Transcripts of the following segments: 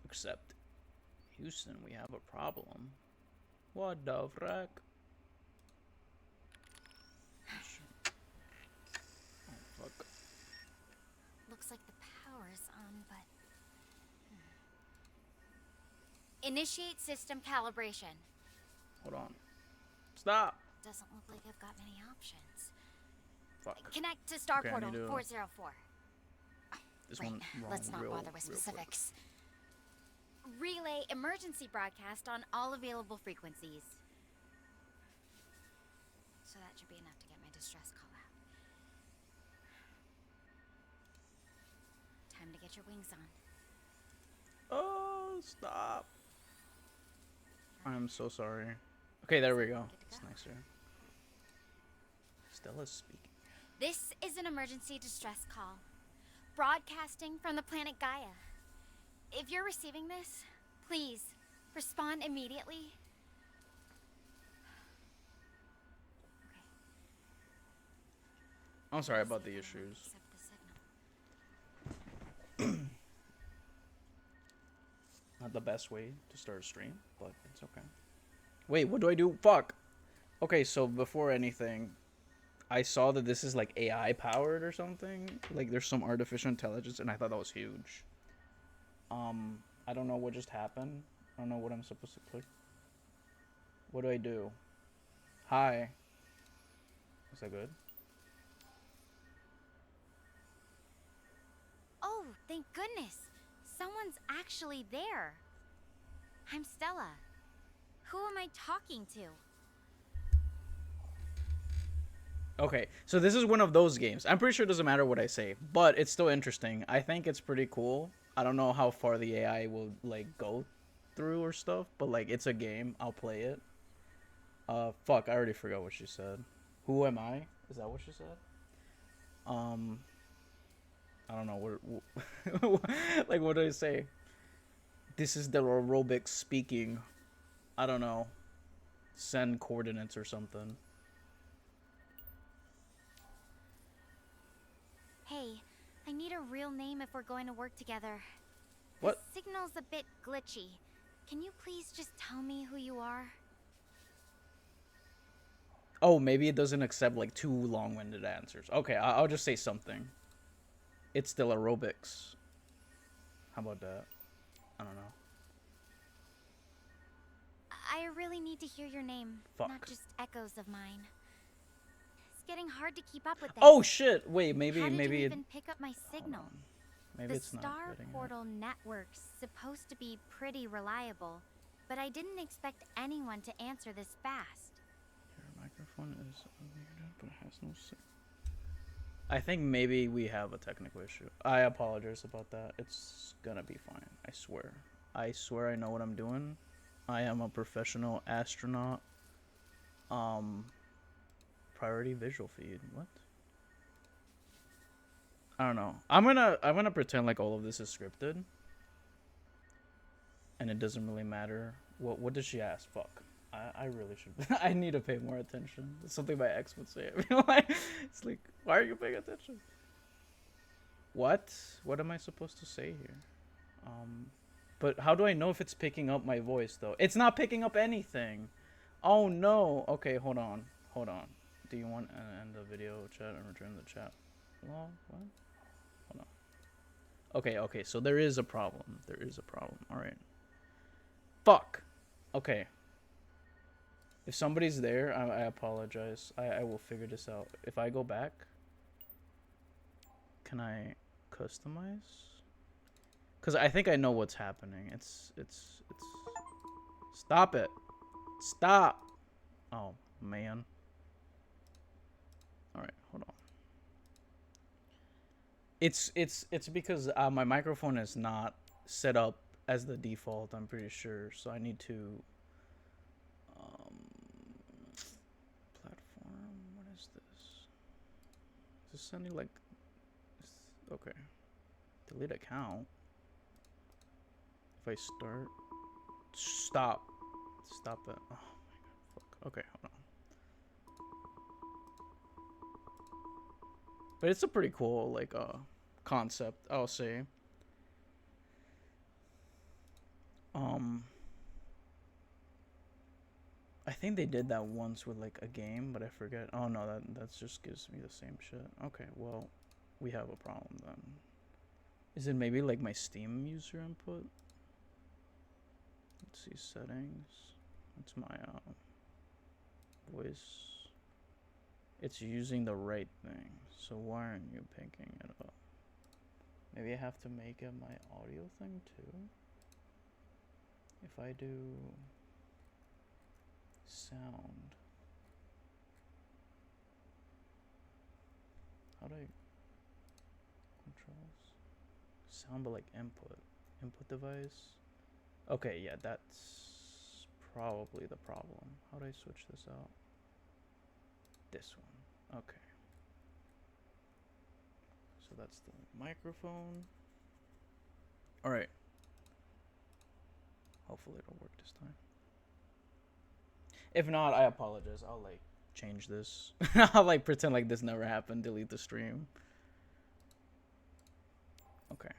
Except, Houston, we have a problem. What the frack? Oh, fuck. Looks like the power's on, but... Initiate system calibration. Hold on. Stop! Doesn't look like I've got many options. Fuck. Connect to Star Okay, I Portal need to... 404. This Right, one wrong let's not bother with specifics. Relay emergency broadcast on all available frequencies. So that should be enough to get my distress call out. Time to get your wings on. Oh, stop. I'm so sorry. Okay, there we go. It's nicer. Stella's speaking. This is an emergency distress call. Broadcasting from the planet Gaia. If you're receiving this, please respond immediately. I'm sorry about the issues. Not the best way to start a stream, but it's okay. Wait, what do I do? Fuck. Okay, so before anything, I saw that this is like AI powered or something. Like there's some artificial intelligence, and I thought that was huge. I don't know what just happened. I don't know what I'm supposed to click. What do I do? Hi. Is that good? Oh, thank goodness. Someone's actually there. I'm Stella. Who am I talking to? Okay, so this is one of those games. I'm pretty sure it doesn't matter what I say, but it's still interesting. I think it's pretty cool. I don't know how far the AI will like go through or stuff, but like it's a game. I'll play it. Fuck, I already forgot what she said. Who am I? Is that what she said? I don't know what like what do I say? This is the aerobic speaking. I don't know. Send coordinates or something. Hey, I need a real name if we're going to work together. What? The signal's a bit glitchy. Can you please just tell me who you are? Oh, maybe it doesn't accept like too long-winded answers. Okay, I'll just say something. It's still aerobics. How about that? I don't know. I really need to hear your name, Fuck. not just echoes of mine. It's getting hard to keep up with this. Oh shit! Wait, How maybe did maybe you it. even pick up my signal? Maybe The it's not Star getting Portal network's supposed to be pretty reliable, but I didn't expect anyone to answer this fast. Your microphone is muted, but it has no signal. I think maybe we have a technical issue. I apologize about that. It's gonna be fine. I swear. I swear I know what I'm doing. I am a professional astronaut. Priority visual feed. What? I don't know. I'm gonna pretend like all of this is scripted. And it doesn't really matter. What does she ask? Fuck. I really should. I need to pay more attention. It's something my ex would say. It's like, why are you paying attention? What? What am I supposed to say here? But how do I know if it's picking up my voice though? It's not picking up anything. Oh no. Okay, hold on. Hold on. Do you want to end the video chat and return the chat? Well, what? Hold on. Okay, so there is a problem. There is a problem. Alright. Fuck. Okay. If somebody's there, I apologize. I will figure this out. If I go back, can I customize? Because I think I know what's happening. It's... Stop it. Stop. Oh, man. Alright, hold on. It's because my microphone is not set up as the default, I'm pretty sure. So I need to... platform, what is this? Is this sending like... Okay. Delete account. If I start... Stop. Stop it. Oh my god, fuck. Okay, hold on. But it's a pretty cool, like, concept, I'll say. Um, I think they did that once with like a game, but I forget. Oh no, that just gives me the same shit. Okay, well, we have a problem then. Is it maybe like my Steam user input? Let's see settings. It's my voice. It's using the right thing. So why aren't you picking it up? Maybe I have to make it my audio thing too. If I do sound, how do I controls? Sound but like input device. Okay, yeah, that's probably the problem. How do I switch this out? This one. Okay. So that's the microphone. All right. Hopefully it'll work this time. If not, I apologize. I'll like change this. I'll like pretend like this never happened, delete the stream. Okay.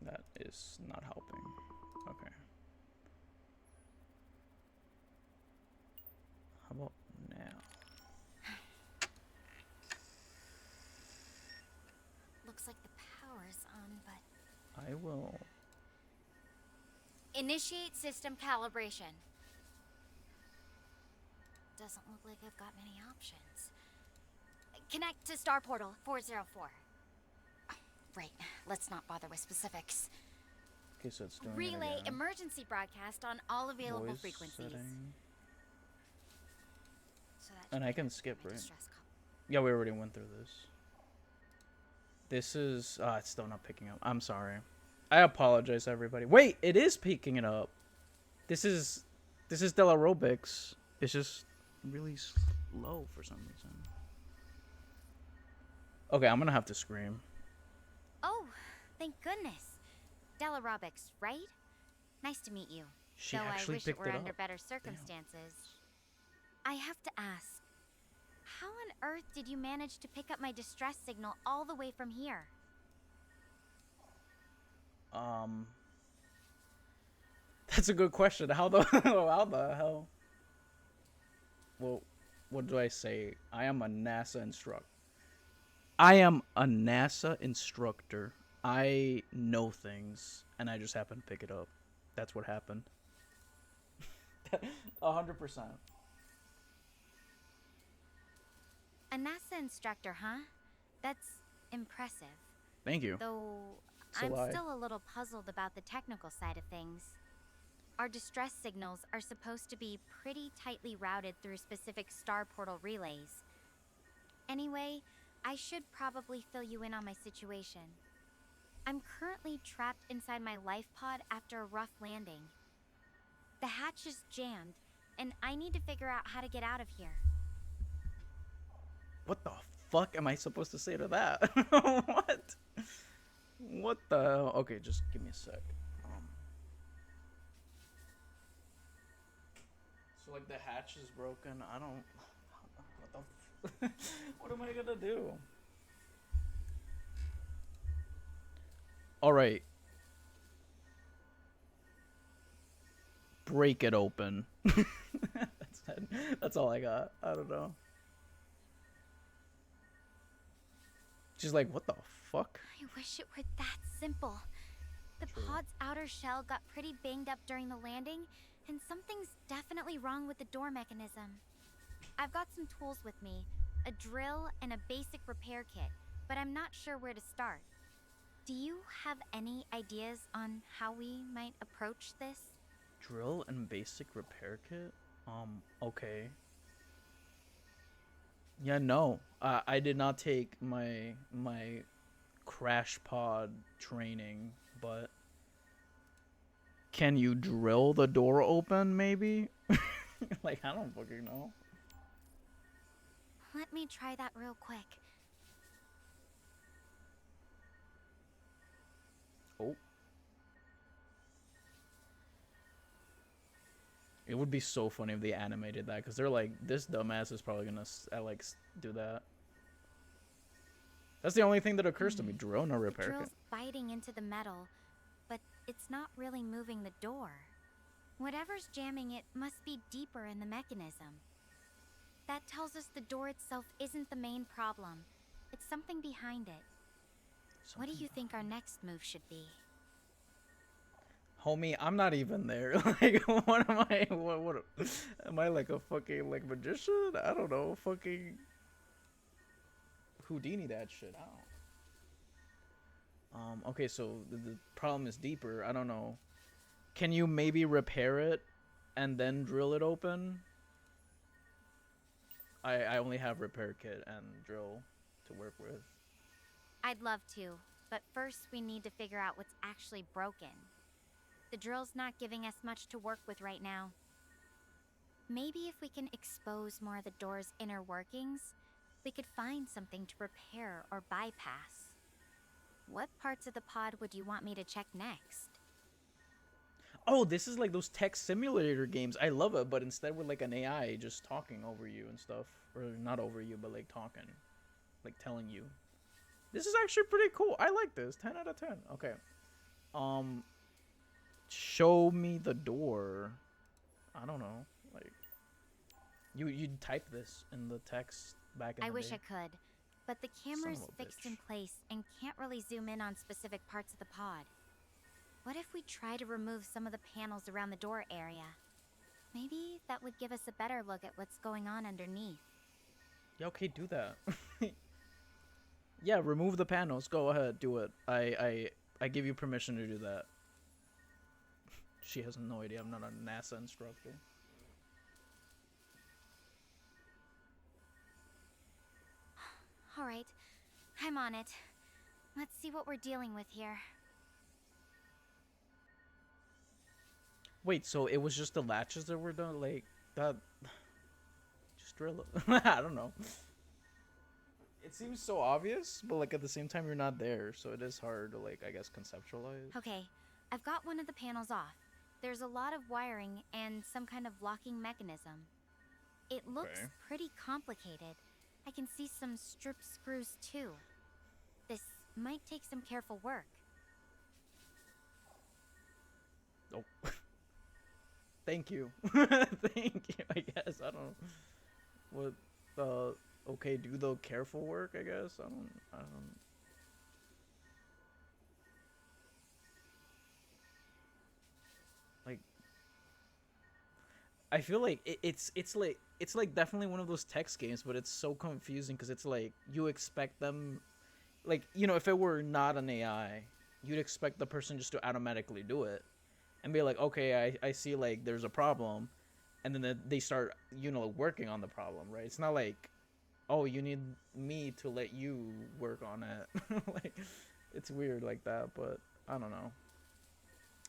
That is not helping. Okay. How about now? Looks like the power's on, but... I will. Initiate system calibration. Doesn't look like I've got many options. Connect to Star Portal 404. Right, let's not bother with specifics. Okay, so it's doing Relay it again. emergency broadcast on all available Voice frequencies. setting. So that And should I can be skip, my right? distress call. Yeah, we already went through this. This is it's still not picking up. I'm sorry. I apologize, everybody. Wait, it is picking it up. This is Della Robics. It's just really slow for some reason. Okay, I'm gonna have to scream. Oh, thank goodness. Della Robics, right? Nice to meet you. She Though actually I wish picked it were it under up. better circumstances. I have to ask, how on earth did you manage to pick up my distress signal all the way from here? That's a good question. How the how the hell? Well, what do I say? I am a NASA instructor. I am a NASA instructor. I know things, and I just happen to pick it up. That's what happened. 100%. A NASA instructor, huh? That's impressive. Thank you. Though So I'm I- still a little puzzled about the technical side of things. Our distress signals are supposed to be pretty tightly routed through specific star portal relays. Anyway, I should probably fill you in on my situation. I'm currently trapped inside my life pod after a rough landing. The hatch is jammed, and I need to figure out how to get out of here. What the fuck am I supposed to say to that? What? What the hell? Okay, just give me a sec. So like the hatch is broken. I don't. What the? What am I gonna do? All right. Break it open. That's it. That's all I got. I don't know. She's like, what the fuck? I wish it were that simple. The True. pod's outer shell got pretty banged up during the landing, and something's definitely wrong with the door mechanism. I've got some tools with me, a drill and a basic repair kit, but I'm not sure where to start. Do you have any ideas on how we might approach this? Drill and basic repair kit? Okay. Yeah, no. I did not take my crash pod training, but can you drill the door open maybe? Like, I don't fucking know. Let me try that real quick. Oh. It would be so funny if they animated that, because they're like, this dumbass is probably gonna do that. That's the only thing that occurs to me. Drill no The repair drill's kit. biting into the metal, it's not really moving the door. Whatever's jamming it must be deeper in the mechanism. That tells us the door itself isn't the main problem. It's something behind it. What do you think our next move should be? Homie, I'm not even there. Like, what am I? What am I, like a fucking like magician? I don't know. Fucking Houdini that shit. I don't. Okay, so the problem is deeper. I don't know. Can you maybe repair it and then drill it open? I only have repair kit and drill to work with. I'd love to, but first we need to figure out what's actually broken. The drill's not giving us much to work with right now. Maybe if we can expose more of the door's inner workings, we could find something to repair or bypass. What parts of the pod would you want me to check next? Oh, this is like those tech simulator games. I love it, but instead with like an AI just talking over you and stuff. Or not over you, but like talking. Like telling you. This is actually pretty cool. I like this. 10 out of 10. Okay. Show me the door. I don't know. Like you'd type this in the text back in the I wish day. I could, but the camera's Son of a fixed bitch. in place and can't really zoom in on specific parts of the pod. What if we try to remove some of the panels around the door area? Maybe that would give us a better look at what's going on underneath. Yeah, okay, do that. Yeah, remove the panels. Go ahead, do it. I give you permission to do that. She has no idea. I'm not a NASA instructor. Alright, I'm on it. Let's see what we're dealing with here. Wait, so it was just the latches that were done? Like, that... Just drill it. I don't know. It seems so obvious, but like at the same time you're not there, so it is hard to like, I guess, conceptualize. Okay, I've got one of the panels off. There's a lot of wiring and some kind of locking mechanism. It looks Okay. pretty complicated. I can see some strip screws too. This might take some careful work. Oh. Thank you. Thank you, I guess. I don't know. What, okay, do the careful work, I guess. I don't. Like, I feel like it's like definitely one of those text games, but it's so confusing because it's like you expect them, like, you know, if it were not an AI, you'd expect the person just to automatically do it and be like, okay, I see like there's a problem, and then they start, you know, working on the problem, right? It's not like, oh, you need me to let you work on it. Like, it's weird like that, but I don't know.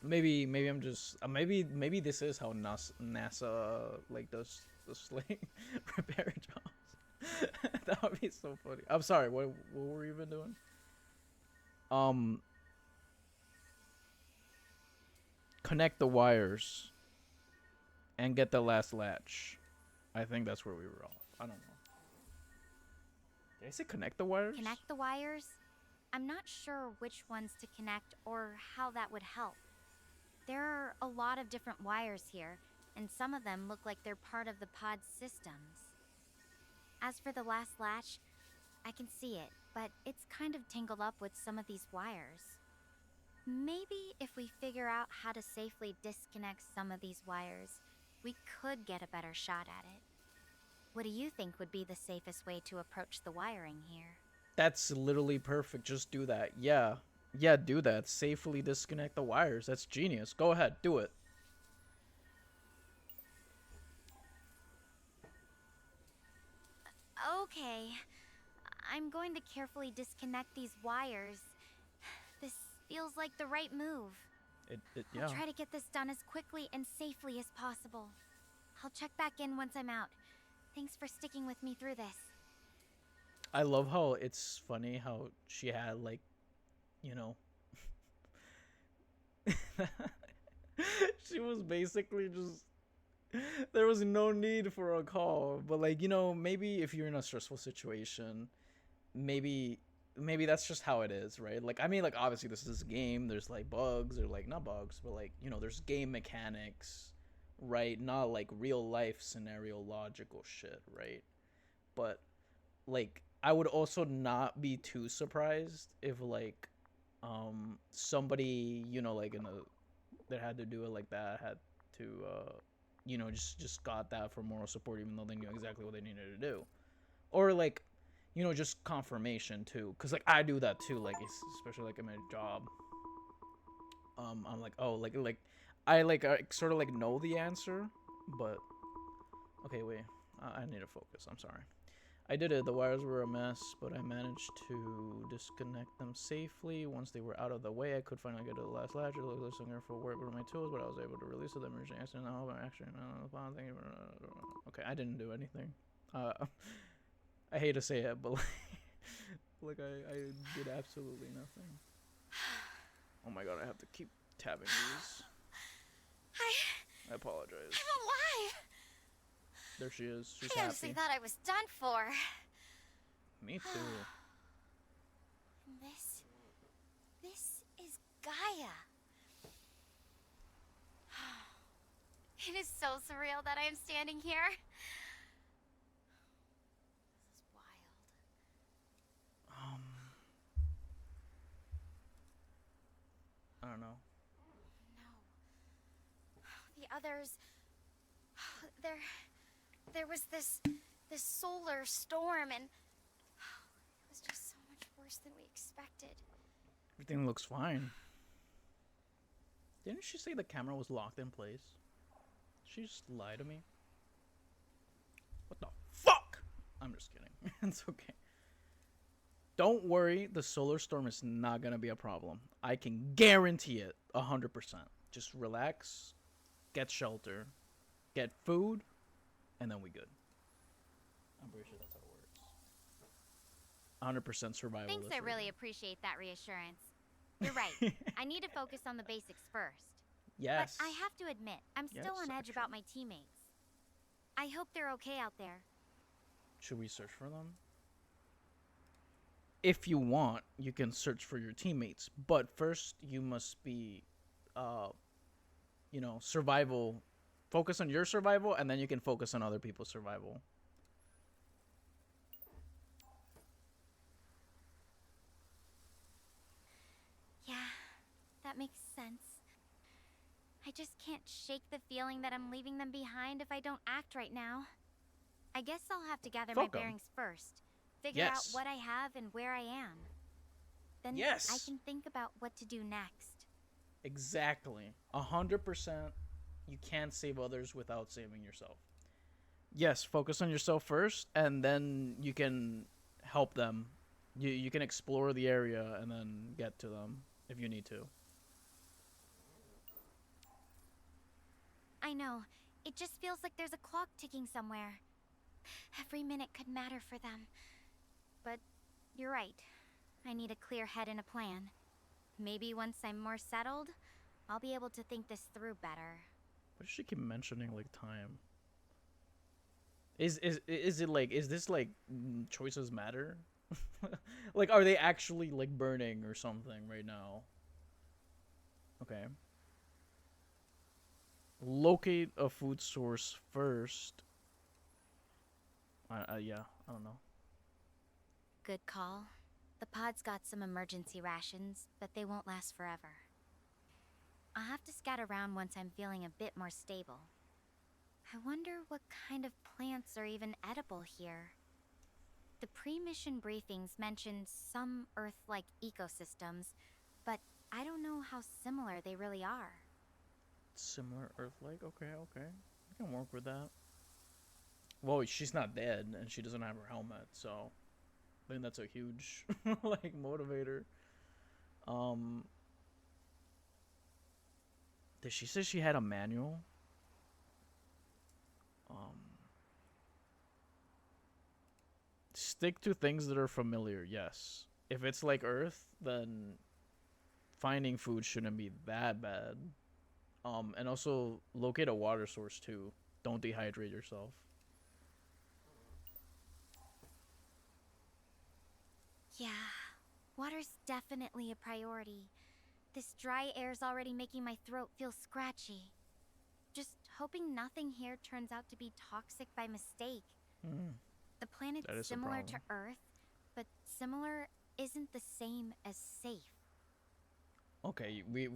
Maybe I'm just maybe this is how NASA like does like repair jobs. That would be so funny. I'm sorry. What were you even doing? Connect the wires and get the last latch. I think that's where we were off. I don't know. Did I say connect the wires? Connect the wires? I'm not sure which ones to connect or how that would help. There are a lot of different wires here, and some of them look like they're part of the pod's systems. As for the last latch, I can see it, but it's kind of tangled up with some of these wires. Maybe if we figure out how to safely disconnect some of these wires, we could get a better shot at it. What do you think would be the safest way to approach the wiring here? That's literally perfect. Just do that. Yeah. Yeah, do that. Safely disconnect the wires. That's genius. Go ahead. Do it. Okay. I'm going to carefully disconnect these wires. This feels like the right move. Yeah. I'll try to get this done as quickly and safely as possible. I'll check back in once I'm out. Thanks for sticking with me through this. I love how it's funny how she had like, you know, she was basically just, there was no need for a call, but like, you know, maybe if you're in a stressful situation, maybe maybe that's just how it is, right? Like, I mean, like, obviously this is a game. There's like bugs, or like not bugs, but like, you know, there's game mechanics, right? Not like real life scenario logical shit, right? But like, I would also not be too surprised if like, somebody, you know, like in a that had to do it like that had to, you know, just got that for moral support, even though they knew exactly what they needed to do, or like, you know, just confirmation too, because like I do that too, like especially like in my job. I'm like, oh, like I sort of like know the answer, but okay, wait, I need to focus. I'm sorry. I did it. The wires were a mess, but I managed to disconnect them safely. Once they were out of the way, I could finally get to the last latch. It looked like some careful work with my tools, but I was able to release the emergency accident. No, actually, no, thank you. Okay, I didn't do anything. I hate to say it, but like I did absolutely nothing. Oh my god, I have to keep tabbing these. I apologize. I'm alive! There she is. She's I honestly happy. thought I was done for. Me too. This is Gaia. It is so surreal that I am standing here. This is wild. I don't know. No. The others... There was this solar storm, and it was just so much worse than we expected. Everything looks fine. Didn't she say the camera was locked in place? She just lied to me. What the fuck? I'm just kidding. It's okay. Don't worry, the solar storm is not gonna be a problem. I can guarantee it 100%. Just relax, get shelter, get food, and then we good. I'm pretty sure that's how it works. 100% survival. Thanks, I really appreciate that reassurance. You're right. I need to focus on the basics first. Yes. But I have to admit, I'm still on edge about my teammates. I hope they're okay out there. Should we search for them? If you want, you can search for your teammates, but first you must be, you know, survival. Focus on your survival, and then you can focus on other people's survival. Yeah, that makes sense. I just can't shake the feeling that I'm leaving them behind if I don't act right now. I guess I'll have to gather my bearings first. Figure out what I have and where I am. Then I can think about what to do next. Exactly. 100%. You can't save others without saving yourself. Yes, focus on yourself first, and then you can help them. You can explore the area and then get to them if you need to. I know. It just feels like there's a clock ticking somewhere. Every minute could matter for them. But you're right. I need a clear head and a plan. Maybe once I'm more settled, I'll be able to think this through better. Why does she keep mentioning like time? Is it like, is this like choices matter? Like, are they actually like burning or something right now? Okay. Locate a food source first. Yeah, I don't know. Good call. The pod's got some emergency rations, but they won't last forever. I'll have to scout around once I'm feeling a bit more stable. I wonder what kind of plants are even edible here. The pre-mission briefings mentioned some Earth-like ecosystems, but I don't know how similar they really are. Similar Earth-like? Okay. I can work with that. Well, she's not dead, and she doesn't have her helmet, so I think that's a huge like motivator. Did she say she had a manual? Stick to things that are familiar, yes. If it's like Earth, then finding food shouldn't be that bad. And also locate a water source too. Don't dehydrate yourself. Yeah, Water's definitely a priority. This dry air's already making my throat feel scratchy. Just hoping nothing here turns out to be toxic by mistake. Mm, The planet's that is a similar to problem. Earth, but similar isn't the same as safe. Okay, we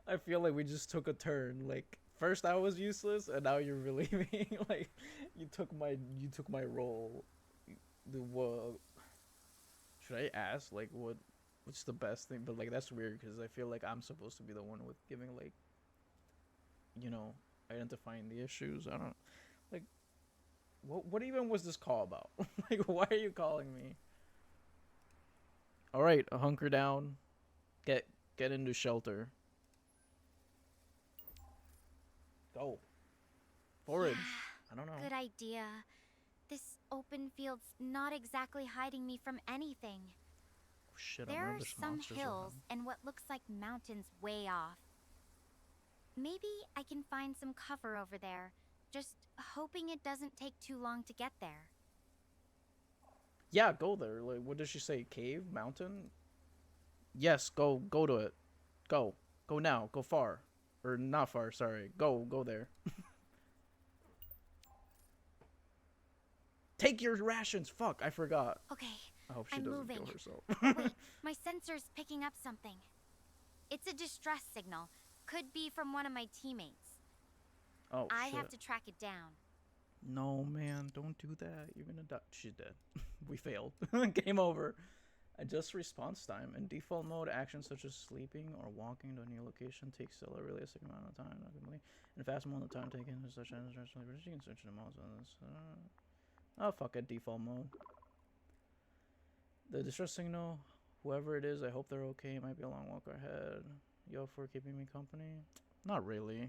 I feel like we just took a turn. Like first I was useless, and now you're relieving. Like you took my role. The what? Should I ask like what's the best thing? But like that's weird because I feel like I'm supposed to be the one with giving like you know identifying the issues. I don't like what even was this call about? Like why are you calling me? All right, hunker down. Get get into shelter. Go. Forage. I don't Yeah, know. good idea. This open field's not exactly hiding me from anything. Oh, shit, I There wonder are if there's some monsters hills around. and what looks like mountains way off. Maybe I can find some cover over there. Just hoping it doesn't take too long to get there. Yeah, go there. Like, what did she say? Cave? Mountain? Yes, go to it. Go. Go now. Go far. Or not far, sorry. Go there. Take your rations! Fuck, I forgot. Okay, I hope she I'm doesn't kill moving. herself. Wait, my sensor's picking up something. It's a distress signal. Could be from one of my teammates. Oh, I have shit. to track it down. No, man, don't do that. You're gonna die. She's dead. We failed. Game over. Adjust response time. In default mode, actions such as sleeping or walking to a new location take still a realistic amount of time. Not complete. In fast mode, the time taken is such as you can switch the modes on this. Oh, fuck it. Default mode. The distress signal. Whoever it is, I hope they're okay. It might be a long walk ahead. Yo, for keeping me company. Not really.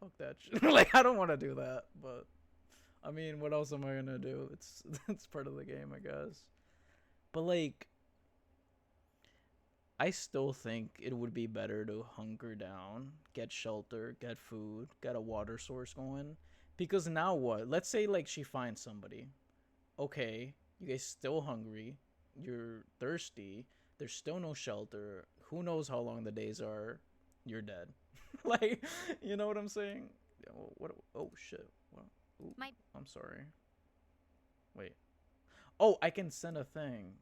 Fuck that shit. Like, I don't want to do that, but I mean, what else am I gonna do? It's part of the game, I guess. But like, I still think it would be better to hunker down, get shelter, get food, get a water source going. Because now what? Let's say like she finds somebody. Okay, you guys still hungry, you're thirsty, there's still no shelter. Who knows how long the days are? You're dead. Like, you know what I'm saying? What? Oh shit. What? Ooh, My I'm sorry. Wait. Oh, I can send a thing.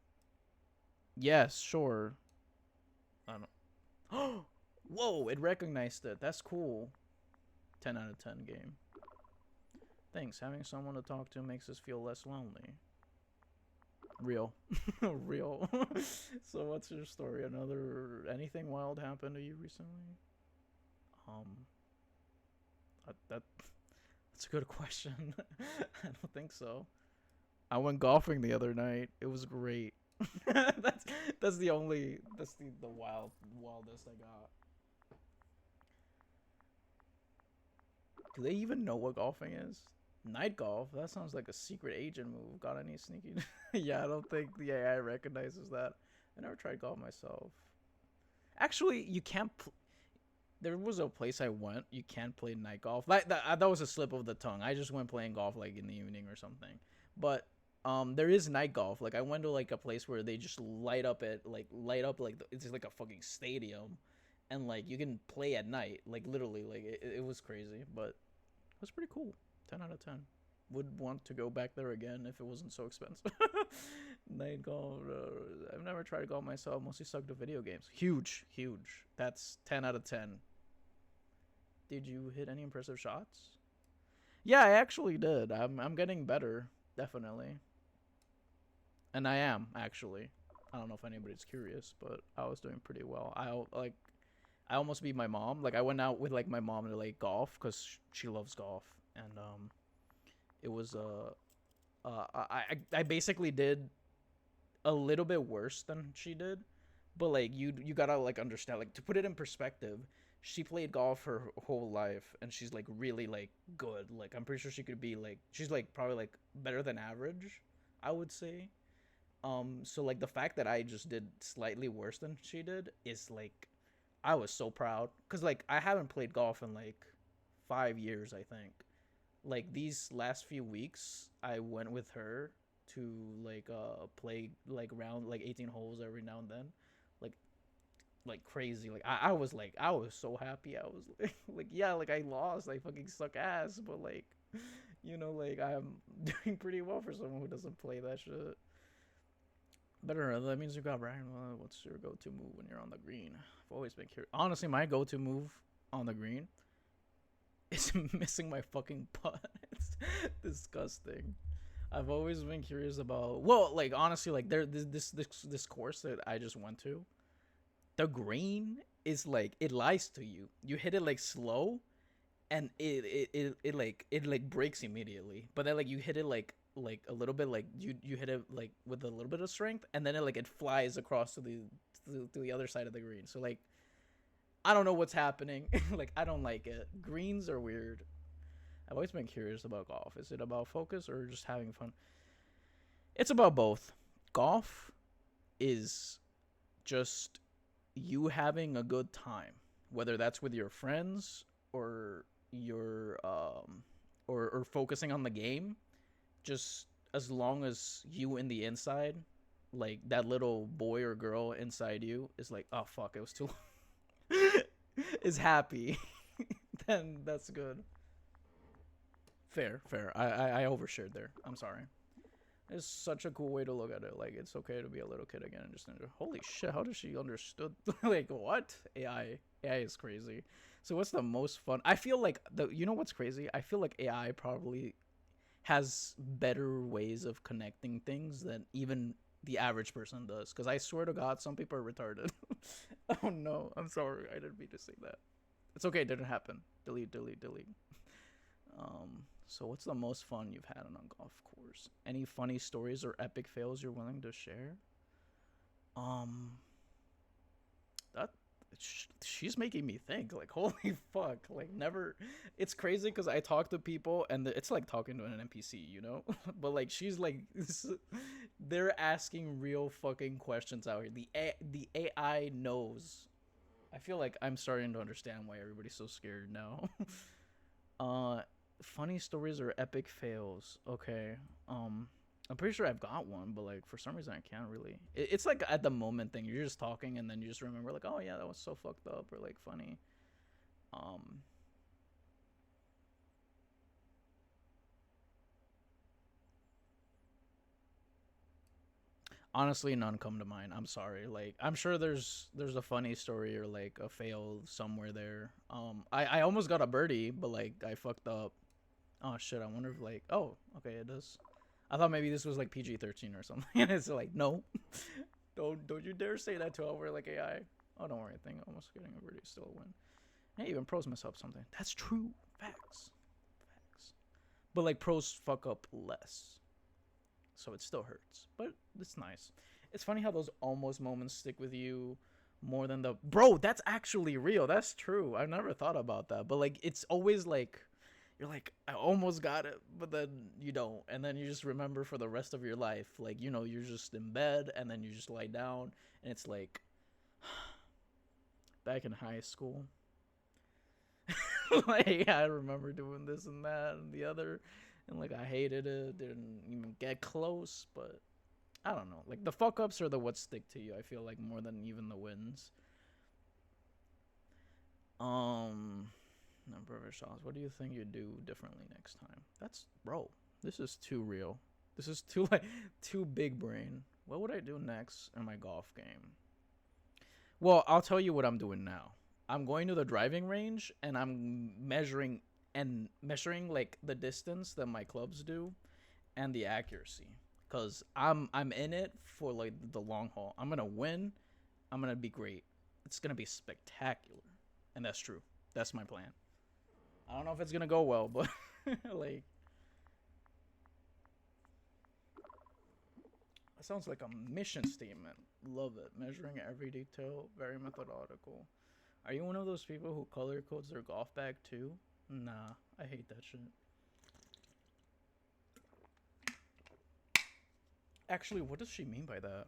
Yes, sure. I don't. Whoa! It recognized it. That's cool. 10 out of 10 game. Thanks. Having someone to talk to makes us feel less lonely. Real. Real. So what's your story? Anything wild happened to you recently? Um that's a good question. I don't think so. I went golfing the other night. It was great. that's that's the wildest I got. Do they even know what golfing is? Night golf? That sounds like a secret agent move. Got any sneaky? Yeah, I don't think the AI recognizes that. I never tried golf myself. Actually, you can't. There was a place I went. You can't play night golf. That was a slip of the tongue. I just went playing golf like in the evening or something. But there is night golf. Like I went to like a place where they just light up like it's just like a fucking stadium, and like you can play at night. Like literally, like it was crazy, but it was pretty cool. 10 out of 10. Would want to go back there again if it wasn't so expensive. Night golf. I've never tried golf myself. Mostly sucked at video games. Huge, huge. That's 10 out of 10. Did you hit any impressive shots? Yeah, I actually did. I'm getting better, definitely. And I am actually. I don't know if anybody's curious, but I was doing pretty well. I almost beat my mom. Like I went out with like my mom to like golf cuz she loves golf and it was I basically did a little bit worse than she did, but like you gotta like understand, like to put it in perspective, she played golf her whole life and she's like really like good. Like I'm pretty sure she could be like she's like probably like better than average, I would say. So like the fact that I just did slightly worse than she did is like I was so proud because like I haven't played golf in like 5 years, I think. Like these last few weeks, I went with her to like play like round like 18 holes every now and then, like crazy. Like I was so happy. I was like yeah, like I lost, I fucking suck ass, but like like I'm doing pretty well for someone who doesn't play that shit. Better, that means you got Brian. What's your go-to move when you're on the green? I've always been curious. Honestly, my go-to move on the green is missing my fucking putt. It's disgusting. I've always been curious about. Well, like honestly, like this course that I just went to, the green is like it lies to you. You hit it like slow, and it breaks immediately. But then like you hit it like a little bit, like you hit it like with a little bit of strength, and then it flies across to the other side of the green. So like I don't know what's happening. Like I don't like it. Greens are weird. I've always been curious about golf. Is it about focus or just having fun? It's about both. Golf is just you having a good time, whether that's with your friends or your or focusing on the game. Just as long as you in the inside, like that little boy or girl inside you is like, oh fuck, it was too long, is happy, then that's good. Fair, fair. I overshared there. I'm sorry. It's such a cool way to look at it. Like it's okay to be a little kid again and just enjoy. Holy shit! How does she understood? Like what? AI is crazy. So what's the most fun? I feel like what's crazy? I feel like AI probably has better ways of connecting things than even the average person does. Because I swear to God, some people are retarded. Oh no, I'm sorry. I didn't mean to say that. It's okay. It didn't happen. Delete, delete, delete. So what's the most fun you've had on a golf course? Any funny stories or epic fails you're willing to share? Um, that she's making me think. Like holy fuck! Like never. It's crazy because I talk to people and it's like talking to an NPC, But like she's like, they're asking real fucking questions out here. The AI knows. I feel like I'm starting to understand why everybody's so scared now. uh Funny stories or epic fails. Okay. I'm pretty sure I've got one, but like for some reason I can't really. It's like at the moment thing. You're just talking and then you just remember like, oh yeah, that was so fucked up or like funny. Um. Honestly, none come to mind. I'm sorry. Like I'm sure there's a funny story or like a fail somewhere there. I almost got a birdie, but like I fucked up. Oh shit! I wonder if like okay it does. I thought maybe this was like PG-13 or something. And it's like no, don't you dare say that to over like AI. Oh don't worry, I think almost getting a birdie is still a win. Hey, even pros mess up something. That's true. Facts. Facts. But like pros fuck up less, so it still hurts. But it's nice. It's funny how those almost moments stick with you more than the bro. That's actually real. That's true. I've never thought about that. But like it's always like you're like, I almost got it, but then you don't. And then you just remember for the rest of your life. Like, you're just in bed and then you just lie down. And it's like, back in high school. Like, I remember doing this and that and the other. And, like, I hated it. Didn't even get close. But, I don't know. Like, the fuck-ups are the what stick to you, I feel like, more than even the wins. Number of shots. What do you think you'd do differently next time? That's bro. This is too real. This is too like too big brain. What would I do next in my golf game? Well, I'll tell you what I'm doing now. I'm going to the driving range and I'm measuring like the distance that my clubs do and the accuracy. Cause I'm in it for like the long haul. I'm gonna win. I'm gonna be great. It's gonna be spectacular, and that's true. That's my plan. I don't know if it's gonna go well, but like that sounds like a mission statement. Love it. Measuring every detail, very methodical. Are you one of those people who color codes their golf bag too? Nah, I hate that shit. Actually, what does she mean by that?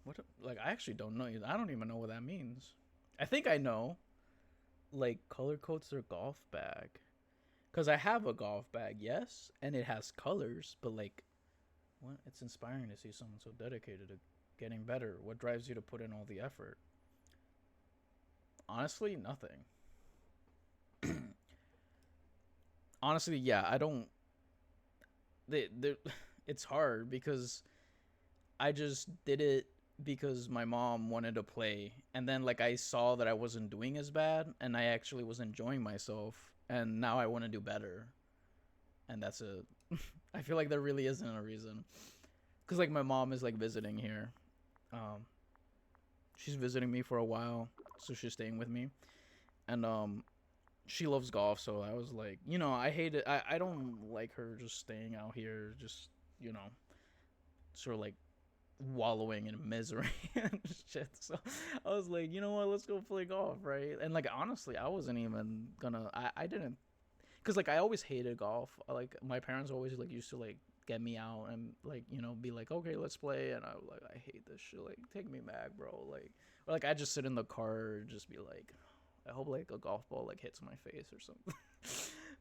What like I actually don't know. I don't even know what that means. I think I know. Like color codes their golf bag. Cause I have a golf bag, yes, and it has colors, but like What? It's inspiring to see someone so dedicated to getting better. What drives you to put in all the effort? Honestly, nothing. Honestly, yeah, I don't. They, it's hard because I just did it because my mom wanted to play, and then like I saw that I wasn't doing as bad, and I actually was enjoying myself, and now I want to do better, and that's it. I feel like there really isn't a reason, because like my mom is like visiting here. Um, she's visiting me for a while, so she's staying with me, and she loves golf, so I was like, I hate it. I don't like her just staying out here, just you know, sort of like wallowing in misery and shit. So I was like, you know what, let's go play golf, right? And like honestly, I wasn't even gonna. I didn't, because like I always hated golf. Like my parents always like used to like get me out and like be like, okay, let's play, and I was like, I hate this shit. Like take me back, bro. Like or like I just sit in the car and just be like, I hope like a golf ball like hits my face or something.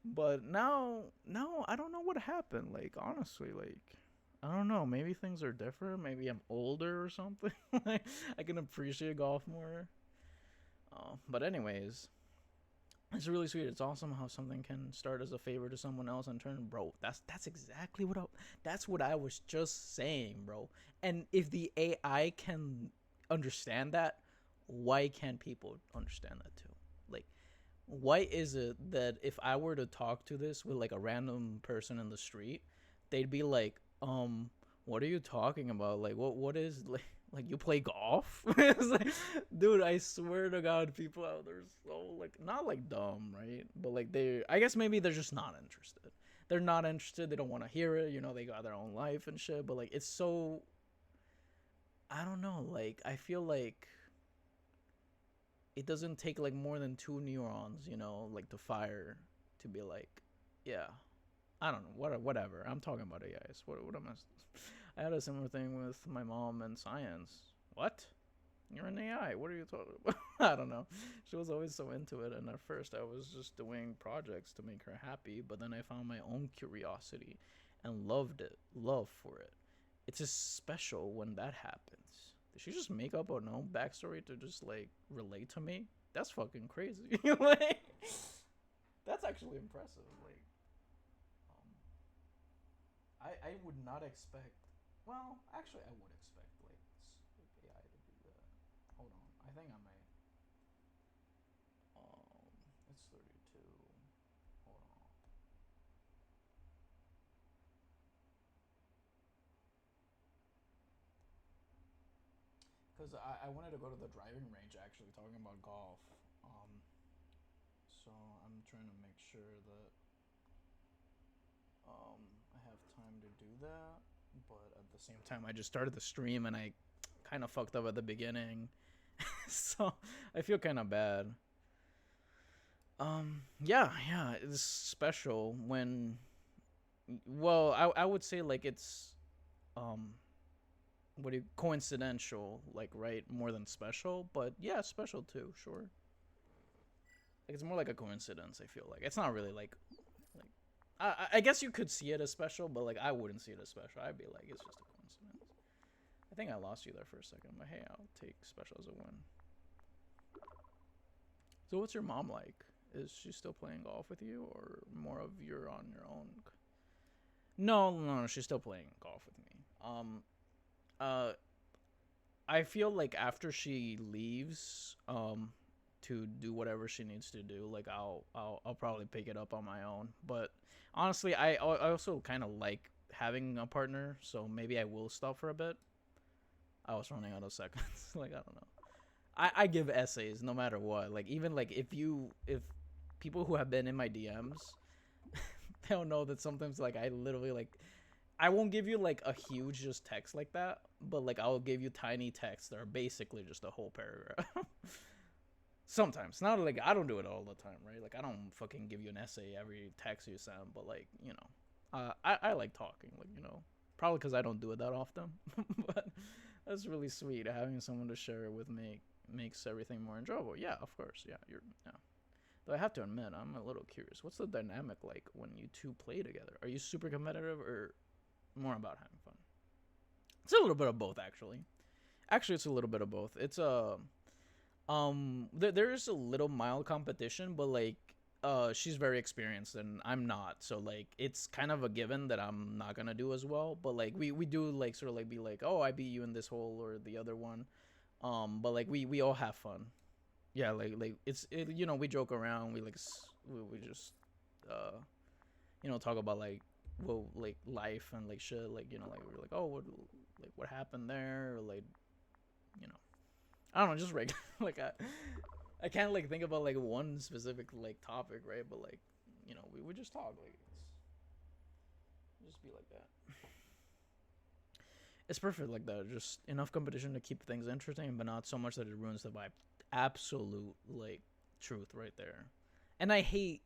But now, no, I don't know what happened. Like honestly, like I don't know. Maybe things are different. Maybe I'm older or something. Like I can appreciate golf more. But anyways, it's really sweet. It's awesome how something can start as a favor to someone else and turn, bro. That's exactly that's what I was just saying, bro. And if the AI can understand that, why can't people understand that too? Like, why is it that if I were to talk to this with like a random person in the street, they'd be like, what are you talking about? Like, what is like you play golf? It's like, dude, I swear to God, people out there are so like not like dumb, right? But like I guess maybe they're just not interested. They're not interested. They don't want to hear it. They got their own life and shit. But like, it's so I don't know. Like, I feel like it doesn't take like more than two neurons, like to fire to be like, yeah, I don't know, whatever. I'm talking about AIs. What am I had a similar thing with my mom in science. What? You're an AI. What are you talking about? I don't know. She was always so into it, and at first I was just doing projects to make her happy, but then I found my own curiosity and love for it. It's just special when that happens. Did she just make up her own backstory to just like relate to me? That's fucking crazy. Like, that's actually impressive. Like, um, I would not expect. Well, actually, I would expect like AI to do that. Hold on, I think I might. It's 32. Hold on. Because I wanted to go to the driving range actually, talking about golf. Um, so I'm trying to make sure that I have time to do that. But at the same time, I just started the stream and I kind of fucked up at the beginning. So I feel kind of bad. Yeah, it's special when. Well, I would say like it's um what do you coincidental, like, right, more than special, but yeah, special too, sure. Like it's more like a coincidence. I feel like it's not really like I guess you could see it as special, but like I wouldn't see it as special. I'd be like, it's just a coincidence. I think I lost you there for a second, but hey, I'll take special as a win. So what's your mom like? Is she still playing golf with you, or more of you're on your own? No, she's still playing golf with me. Uh, I feel like after she leaves, to do whatever she needs to do, like I'll probably pick it up on my own. But honestly, I also kind of like having a partner, so maybe I will stop for a bit. I was running out of seconds. Like I don't know. I give essays no matter what. Like even like if people who have been in my DMs, they'll know that sometimes like I literally like I won't give you like a huge just text like that, but like I'll give you tiny texts that are basically just a whole paragraph. Sometimes, not like I don't do it all the time, right? Like I don't fucking give you an essay every text you send, but like I like talking, like probably because I don't do it that often, but that's really sweet. Having someone to share it with me makes everything more enjoyable. Yeah, of course. Yeah. Though I have to admit, I'm a little curious. What's the dynamic like when you two play together? Are you super competitive or more about having fun? It's a little bit of both, actually. Actually, it's a little bit of both. It's there's a little mild competition, but like she's very experienced and I'm not. So like it's kind of a given that I'm not gonna do as well. But like we do like sort of like be like, oh, I beat you in this hole or the other one. But like we all have fun. Yeah, like you know, we joke around, we like we just uh you know, talk about like well like life and like shit, like, you know, like we're like, oh, what happened there, or like, you know, I don't know, just regular. Like I can't like think about like one specific like topic, right? But like, you know, we would just talk, like just be like that. It's perfect like that. Just enough competition to keep things interesting, but not so much that it ruins the vibe. Absolute like truth right there. And I hate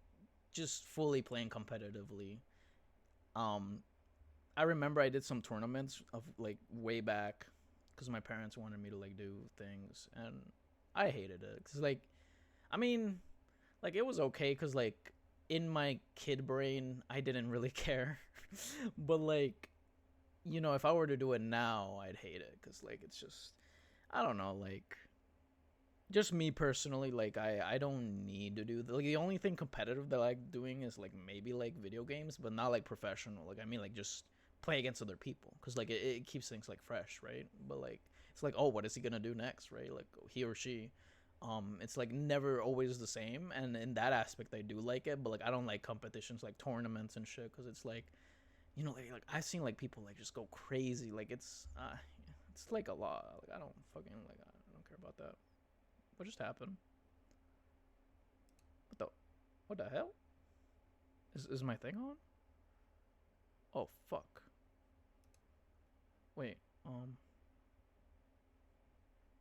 just fully playing competitively. Um, I remember I did some tournaments of like way back because my parents wanted me to like do things, and I hated it because like, I mean, like it was okay because like in my kid brain I didn't really care, but like, you know, if I were to do it now I'd hate it because like it's just, I don't know, like just me personally, like I don't need to do like the only thing competitive that I like doing is like maybe like video games, but not like professional. Like I mean like just play against other people because like it keeps things like fresh, right? But like it's like, oh, what is he gonna do next, right? Like he or she. It's like never always the same, and in that aspect I do like it, but like I don't like competitions like tournaments and shit because it's like, you know, like I've seen like people like just go crazy, like it's like a lot. Like I don't fucking like, I don't care about that. What just happened? What the hell? Is my thing on? Oh fuck. Wait,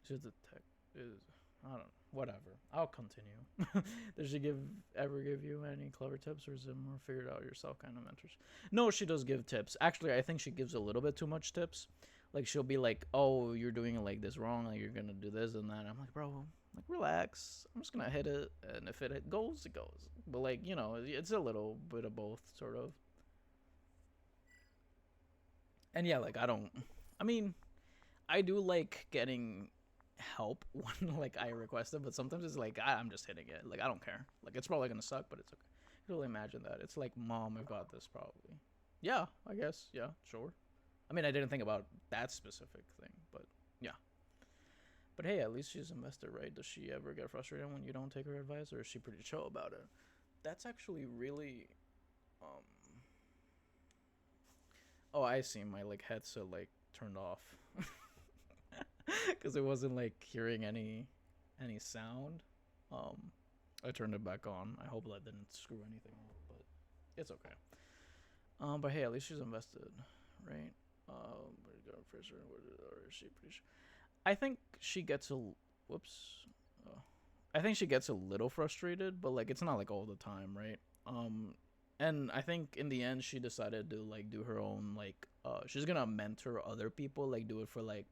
is the tech is, I don't know. Whatever. I'll continue. Does she ever give you any clever tips, or is it more figured out yourself kind of mentors? No, she does give tips. Actually, I think she gives a little bit too much tips. Like she'll be like, "Oh, you're doing it like this wrong. Like you're gonna do this and that." I'm like, "Bro, like relax. I'm just gonna hit it, and if it goes, it goes." But like, you know, it's a little bit of both, sort of. And yeah, like I don't. I mean, I do like getting help when like I request it, but sometimes it's like I'm just hitting it. Like I don't care. Like it's probably gonna suck, but it's okay. I can really imagine that. It's like, mom, I've got this probably. Yeah, I guess. Yeah, sure. I mean, I didn't think about that specific thing, but yeah. But hey, at least she's invested, right? Does she ever get frustrated when you don't take her advice, or is she pretty chill about it? That's actually really. Um. Oh, I see. My like headset like turned off because it wasn't like hearing any sound. Um, I turned it back on. I hope that didn't screw anything up, but it's okay. But hey, at least she's invested, right? Or is she pretty sure? I think she gets a whoops. Oh. I think she gets a little frustrated, but like it's not like all the time, right? And I think in the end she decided to like do her own like she's gonna mentor other people, like do it for like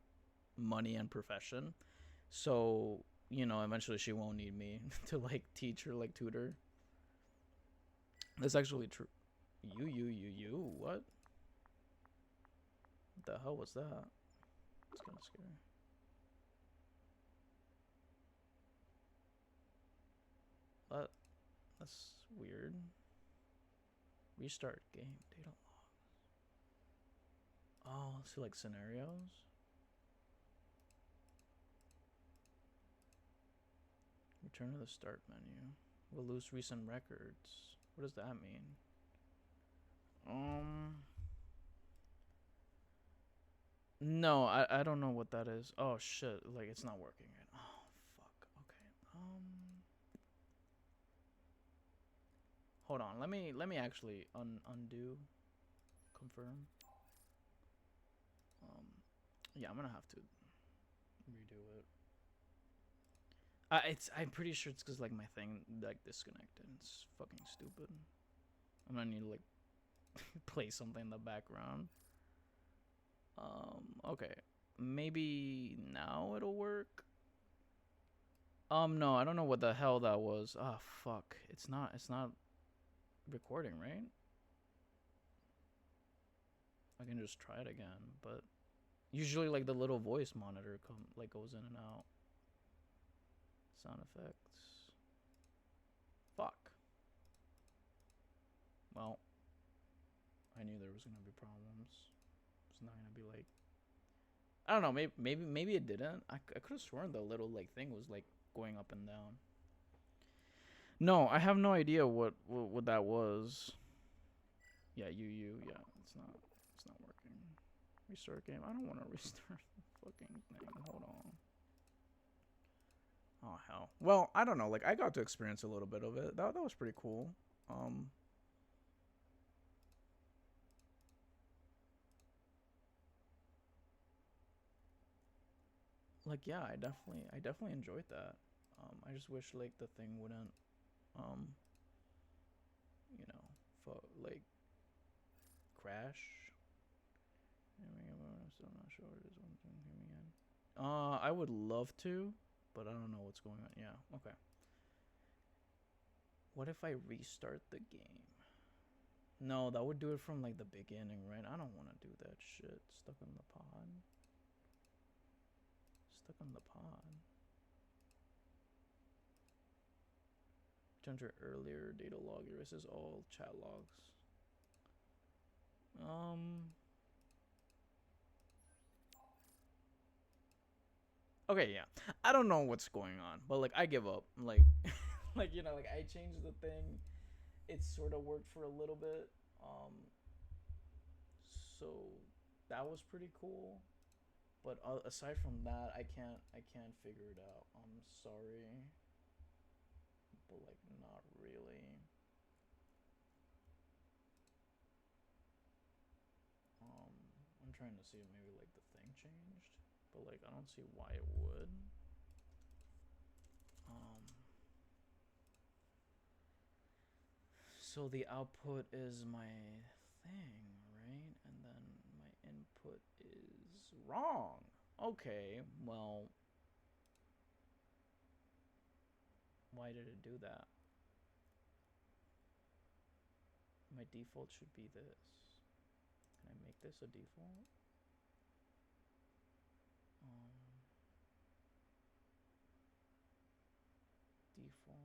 money and profession. So, you know, eventually she won't need me to like teach her, like tutor. That's actually true. You. What? What the hell was that? It's kind of scary. What? That's weird. Restart game. Data log. Oh, see like scenarios. Return to the start menu. We'll lose recent records. What does that mean? Um. No, I don't know what that is. Oh shit! Like it's not working yet. Oh fuck. Okay. Hold on. Let me actually undo, confirm. Um. Yeah, I'm gonna have to redo it. I'm pretty sure it's because like my thing like disconnected. It's fucking stupid. I'm gonna need to like play something in the background. Okay. Maybe now it'll work. No, I don't know what the hell that was. Ah, fuck. It's not recording, right? I can just try it again, but Usually like the little voice monitor goes in and out. Sound effects. Fuck. Well, I knew there was gonna be problems. It's not gonna be like, I don't know, maybe it didn't. I could have sworn the little like thing was like going up and down. No, I have no idea what that was. Yeah, yeah, it's not working. Restart game. I don't want to restart the fucking thing. Hold on. Oh hell. Well, I don't know. Like I got to experience a little bit of it. That was pretty cool. Like yeah, I definitely enjoyed that. I just wish like the thing wouldn't you know, like crash. I'm still not sure what it is. One thing again. I would love to, but I don't know what's going on. Yeah, okay. What if I restart the game? No, that would do it from like the beginning, right? I don't want to do that shit. Stuck in the pod. Stuck in the pod. Turn to earlier data log. Erases all chat logs. Okay, yeah. I don't know what's going on, but like I give up. Like like you know, like I changed the thing. It sort of worked for a little bit. So that was pretty cool. But aside from that, I can't figure it out. I'm sorry. But like not really. I'm trying to see if maybe like the thing changed, but like I don't see why it would. So the output is my thing, right? And then my input is wrong. Okay, well, why did it do that? My default should be this. Can I make this a default? Default.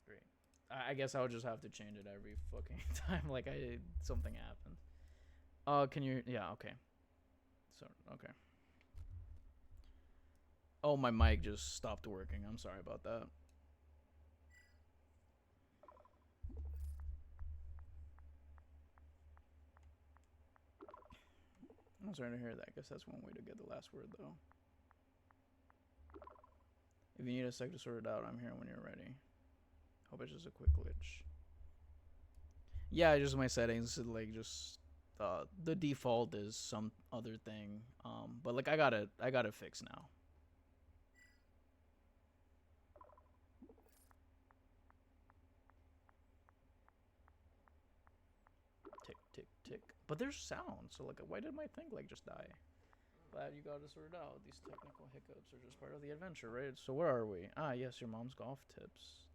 Great. I guess I'll just have to change it every fucking time. Like something happens. Can you? Yeah. Okay. So okay. Oh, my mic just stopped working. I'm sorry about that. I'm sorry to hear that. I guess that's one way to get the last word, though. If you need a sec to sort it out, I'm here when you're ready. Hope it's just a quick glitch. Yeah, just my settings. Like, just the default is some other thing. But like, I got it fixed now. Tick, tick, tick. But there's sound, so like, why did my thing like just die? Glad you got it sorted out. These technical hiccups are just part of the adventure, right? So where are we? Ah, yes, your mom's golf tips.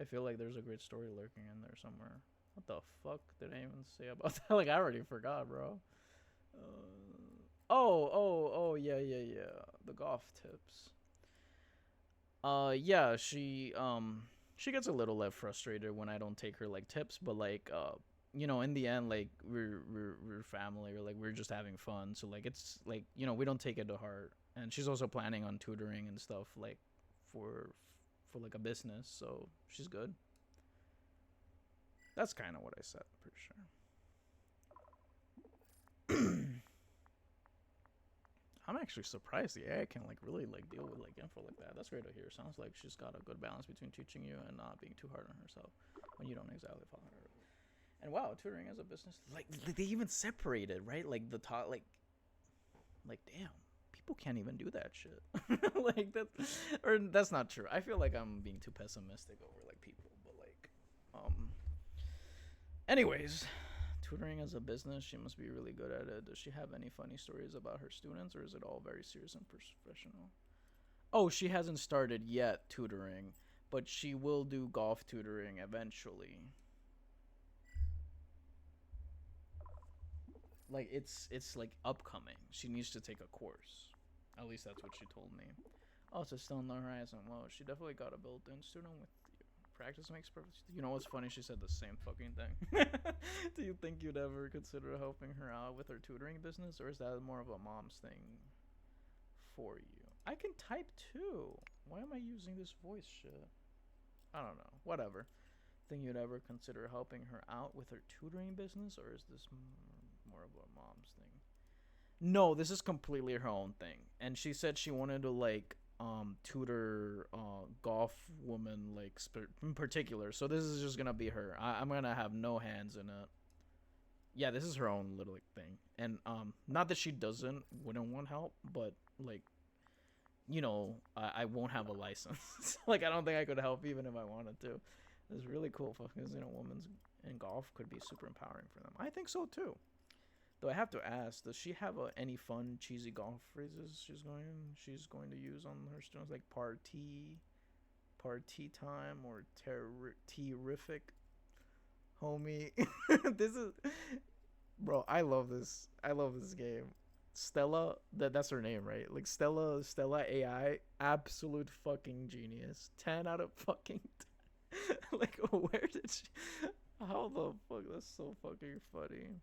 I feel like there's a great story lurking in there somewhere. What the fuck did I even say about that? Like, I already forgot, bro. Oh, yeah. The golf tips. Yeah, she gets a little less frustrated when I don't take her like tips, but like you know, in the end, like we're family, or like we're just having fun, so like it's like, you know, we don't take it to heart. And she's also planning on tutoring and stuff, like for like a business, so she's good. That's kind of what I said, pretty sure. I'm actually surprised the AI can like really like deal with like info like that. That's great to hear. Sounds like she's got a good balance between teaching you and not being too hard on herself when you don't exactly follow her. And wow, tutoring as a business, like they even separated, right? Like the top, like damn, people can't even do that shit. Like that, or that's not true. I feel like I'm being too pessimistic over like people, but like, anyways, tutoring as a business, she must be really good at it. Does she have any funny stories about her students, or is it all very serious and professional? Oh, she hasn't started yet tutoring, but she will do golf tutoring eventually. like it's like upcoming. She needs to take a course. At least that's what she told me. Oh, it's still on the horizon. Well, she definitely got a built-in student with you. Practice makes perfect. You know what's funny? She said the same fucking thing. Do you think you'd ever consider helping her out with her tutoring business, or is that more of a mom's thing for you? I can type too. Why am I using this voice shit? I don't know. Whatever. Think you'd ever consider helping her out with her tutoring business, or is this more of a mom's thing? No, this is completely her own thing. And she said she wanted to like tutor golf woman like in particular. So this is just gonna be her. I'm gonna have no hands in it. Yeah, this is her own little like, thing. And not that she wouldn't want help, but like, you know, I won't have a license. Like I don't think I could help even if I wanted to. It's really cool because, you know, women's in golf could be super empowering for them. I think so too. Though I have to ask, does she have any fun, cheesy golf phrases she's going to use on her students, like party time, or terrific, homie? This is, bro. I love this. I love this game. Stella, that's her name, right? Like Stella AI, absolute fucking genius. 10 out of fucking 10. Like, where did she? How the fuck? That's so fucking funny.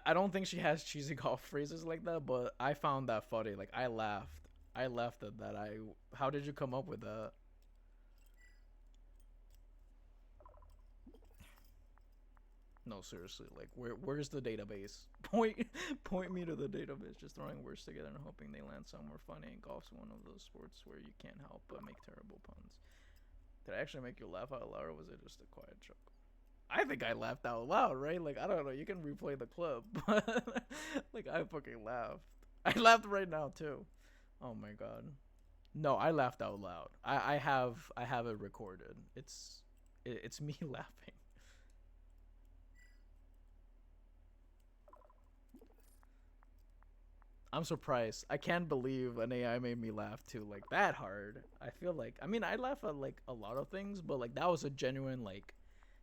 I don't think she has cheesy golf phrases like that, but I found that funny. Like I laughed. I laughed at that. How did you come up with that? No, seriously. Like where's the database? Point me to the database. Just throwing words together and hoping they land somewhere funny. Golf's one of those sports where you can't help but make terrible puns. Did I actually make you laugh out loud, or was it just a quiet joke? I think I laughed out loud, right? Like, I don't know. You can replay the clip, but like, I fucking laughed. I laughed right now too. Oh my god. No, I laughed out loud. I have it recorded. It's me laughing. I'm surprised. I can't believe an AI made me laugh too, like that hard. I feel like, I mean, I laugh at like a lot of things, but like that was a genuine like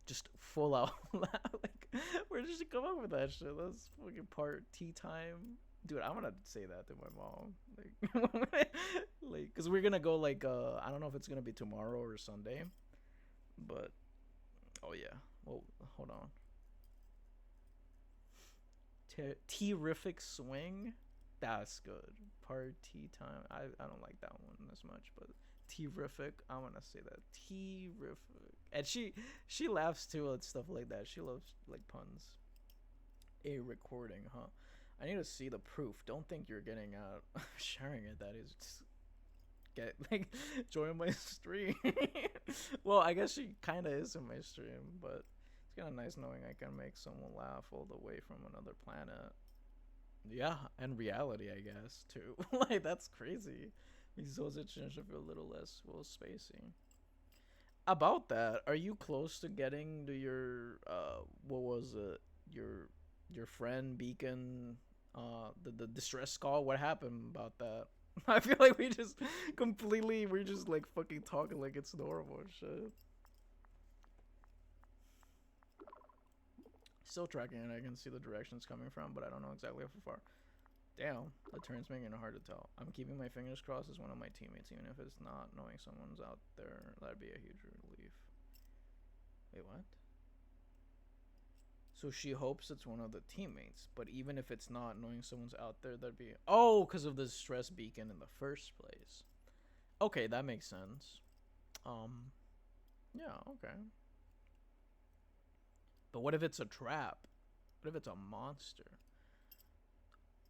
just full out laugh. Like, where did she come up with that shit? That's fucking party time, dude. I'm gonna say that to my mom, like, cause we're gonna go like, I don't know if it's gonna be tomorrow or Sunday, but oh yeah. Well, hold on. Terrific swing. That's good. Party time. I don't like that one as much, but terrific. I want to say that terrific. And she laughs too at stuff like that. She loves like puns. A recording, huh? I need to see the proof. Don't think you're getting out sharing it. That is just get like join my stream. Well, I guess she kind of is in my stream, but it's kind of nice knowing I can make someone laugh all the way from another planet. Yeah, and reality, I guess, too. Like, that's crazy. Makes those change feel a little less, well, spacey. About that, are you close to getting to your, what was it? Your friend Beacon, the distress call? What happened about that? I feel like we're just, like, fucking talking like it's normal and shit. Still tracking it. I can see the directions coming from, but I don't know exactly how far. Damn, the turn's making it hard to tell. I'm keeping my fingers crossed as one of my teammates, even if it's not. Knowing someone's out there, that'd be a huge relief. Wait, what? So she hopes it's one of the teammates, but even if it's not, knowing someone's out there, that'd be... Oh, because of the stress beacon in the first place. Okay, that makes sense. Yeah, okay. But what if it's a trap? What if it's a monster?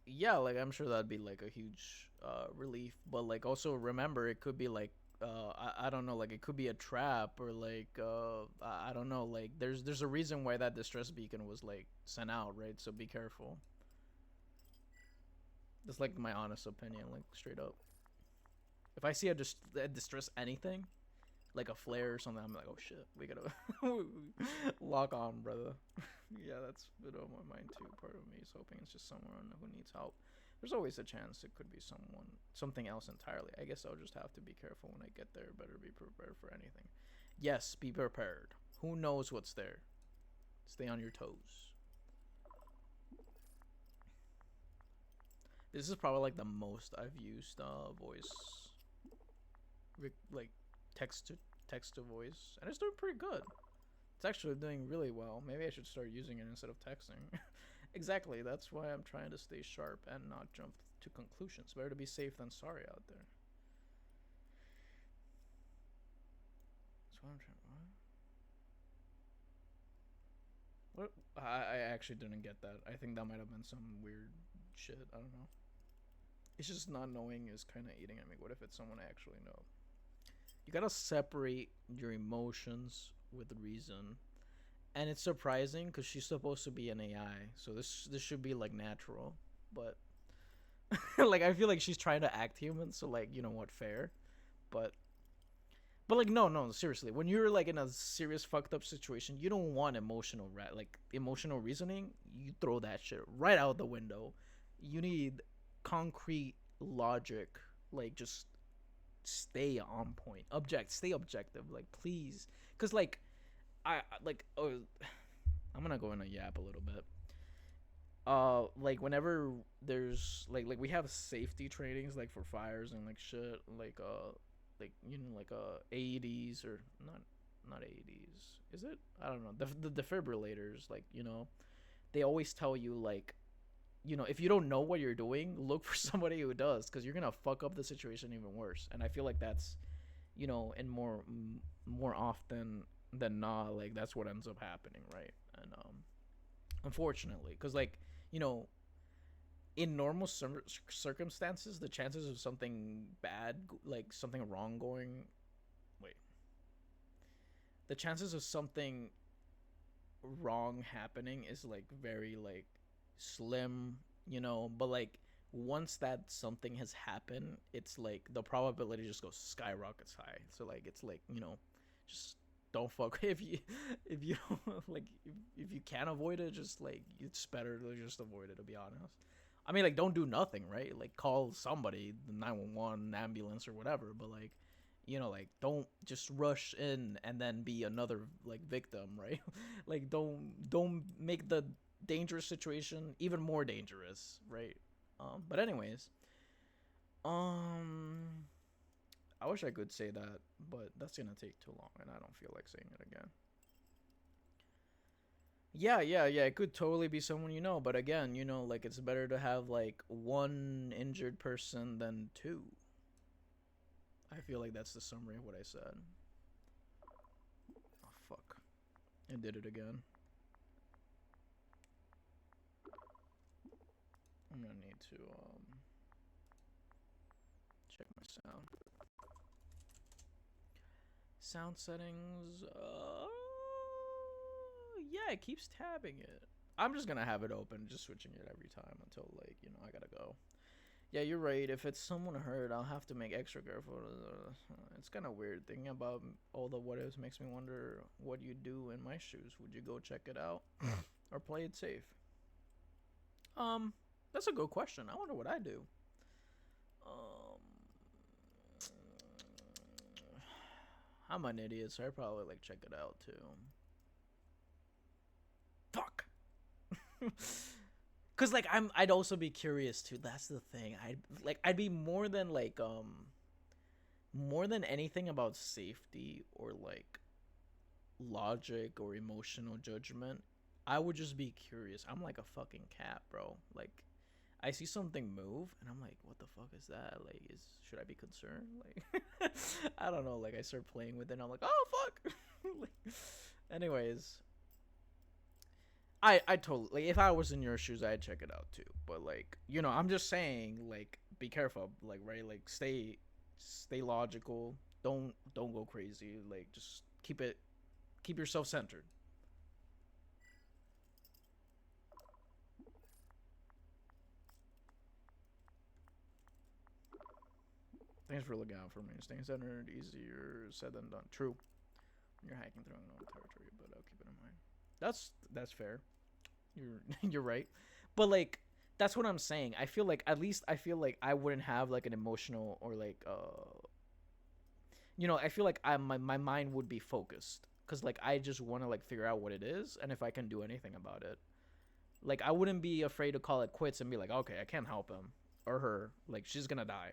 Yeah, like I'm sure that'd be like a huge relief. But like also remember, it could be like I don't know, like it could be a trap, or like I don't know, like there's a reason why that distress beacon was like sent out, right? So be careful. That's like my honest opinion, like straight up. If I see a distress anything, like a flare or something, I'm like, oh shit, we gotta lock on, brother. Yeah, that's a bit on my mind too. Part of me is hoping it's just someone who needs help. There's always a chance it could be something else entirely. I guess I'll just have to be careful when I get there. Better be prepared for anything. Yes, be prepared. Who knows what's there? Stay on your toes. This is probably like the most I've used voice, like text to voice, and it's doing pretty good. It's actually doing really well. Maybe I should start using it instead of texting. Exactly. That's why I'm trying to stay sharp and not jump to conclusions. Better to be safe than sorry out there. That's what I'm trying. What? I actually didn't get that. I think that might have been some weird shit. I don't know. It's just not knowing is kind of eating at me. What if it's someone I actually know? You gotta separate your emotions with reason, and it's surprising because she's supposed to be an AI, so this should be like natural, but like I feel like she's trying to act human, so like you know what, fair, but like no seriously, when you're like in a serious fucked up situation, you don't want emotional reasoning. You throw that shit right out the window. You need concrete logic, like just stay on point, stay objective, like please, because like I like I'm gonna go in a yap a little bit. Like whenever there's like we have safety trainings like for fires and like shit, like you know like AEDs, or not AEDs, is it? I don't know, the defibrillators, like you know they always tell you like, you know, if you don't know what you're doing, look for somebody who does, because you're gonna fuck up the situation even worse. And I feel like that's, you know, and more often than not, like that's what ends up happening, right? And unfortunately, because like you know, in normal circumstances, the chances of something bad, like something wrong going, wait, the chances of something wrong happening is like very like slim, you know, but like once that something has happened, it's like the probability just goes skyrockets high. So like it's like, you know, just don't fuck if you like if you can't avoid it, just like it's better to just avoid it, to be honest. I mean, like don't do nothing, right? Like call somebody, the 911 ambulance or whatever, but like you know, like don't just rush in and then be another like victim, right? Like don't make the dangerous situation even more dangerous, right? But anyways, um I wish I could say that, but that's gonna take too long and I don't feel like saying it again. Yeah, it could totally be someone you know, but again, you know, like it's better to have like one injured person than two. I feel like that's the summary of what I said. Oh fuck, I did it again. I'm gonna need to check my sound settings. Yeah, it keeps tabbing it. I'm just gonna have it open, just switching it every time until like you know I gotta go. Yeah, you're right. If it's someone hurt, I'll have to make extra careful. It's kind of weird. Thinking about all the what ifs makes me wonder what you'd do in my shoes. Would you go check it out or play it safe? That's a good question. I wonder what I do. Um, I'm an idiot, so I probably like check it out too. Fuck. Cause like I'd also be curious too. That's the thing. I'd be more than anything about safety or like logic or emotional judgment. I would just be curious. I'm like a fucking cat, bro. Like I see something move and I'm like, what the fuck is that? Like, should I be concerned? Like, I don't know. Like, I start playing with it and I'm like, oh fuck. Like, anyways, I totally, like, if I was in your shoes, I'd check it out too. But like, you know, I'm just saying, like, be careful. Like, right? Like, stay logical. Don't go crazy. Like, just keep yourself centered. Thanks for looking out for me. Staying centered, easier said than done. True. When you're hiking through unknown territory, but I'll keep it in mind. That's fair. You're you're right. But like that's what I'm saying. I feel like at least I feel like I wouldn't have like an emotional or like you know, I feel like my mind would be focused cuz like I just want to like figure out what it is and if I can do anything about it. Like I wouldn't be afraid to call it quits and be like, "Okay, I can't help him." or her, like she's gonna die.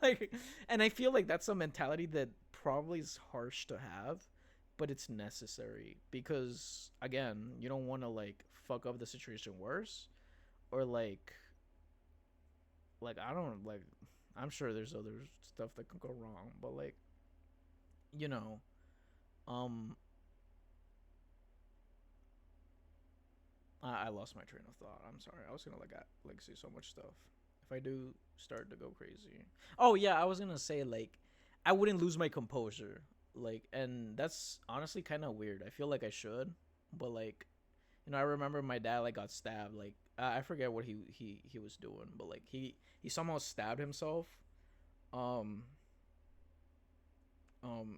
Like, and I feel like that's a mentality that probably is harsh to have, but it's necessary because again, you don't want to like fuck up the situation worse, or like I don't like. I'm sure there's other stuff that could go wrong, but like, you know, um, I lost my train of thought. I'm sorry. I was gonna like say so much stuff. If I do start to go crazy. Oh yeah, I was gonna say like I wouldn't lose my composure. Like, and that's honestly kind of weird. I feel like I should, but like, I remember my dad like got stabbed. Like I forget what he was doing, but like he somehow stabbed himself. Um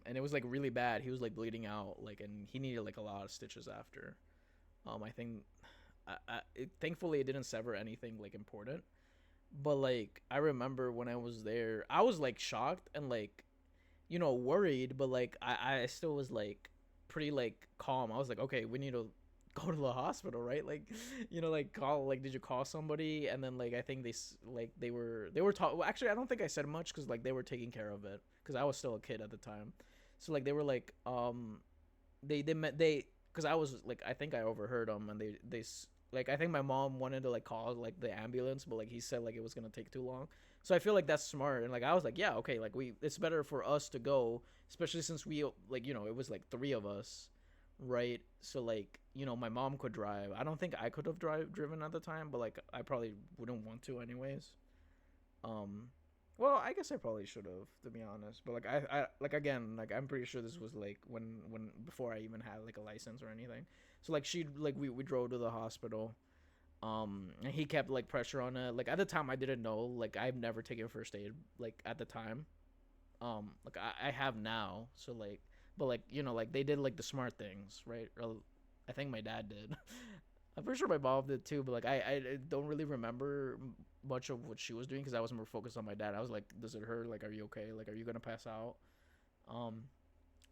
and it was like really bad. He was like bleeding out, like, and he needed like a lot of stitches after. I think thankfully it didn't sever anything like important, but like I remember when I was there, I was like shocked and like worried, but like I still was like pretty like calm. I was like, okay, we need to go to the hospital, right? Like, like call, like, did you call somebody? And then like I think they were talking. Well, actually, I don't think I said much because like they were taking care of it because I was still a kid at the time. So like they were like they met they because I was like I think I overheard them and like I think my mom wanted to like call like the ambulance, but like he said like it was gonna take too long. So I feel like that's smart, and like I was like, yeah, okay, like it's better for us to go, especially since we like it was like three of us, right? So like my mom could drive. I don't think I could have driven at the time, but like I probably wouldn't want to anyways. Um, well, I guess I probably should have, to be honest. But like I like again, like I'm pretty sure this was like when before I even had like a license or anything. So like she like we drove to the hospital. And he kept like pressure on it. Like at the time, I didn't know. Like I've never taken first aid. Like at the time, like I have now. So like, but like like they did like the smart things, right? Or I think my dad did. I'm pretty sure my mom did too, but like I don't really remember much of what she was doing because I was more focused on my dad. I was like, does it hurt? Like, are you okay? Like, are you gonna pass out? Um,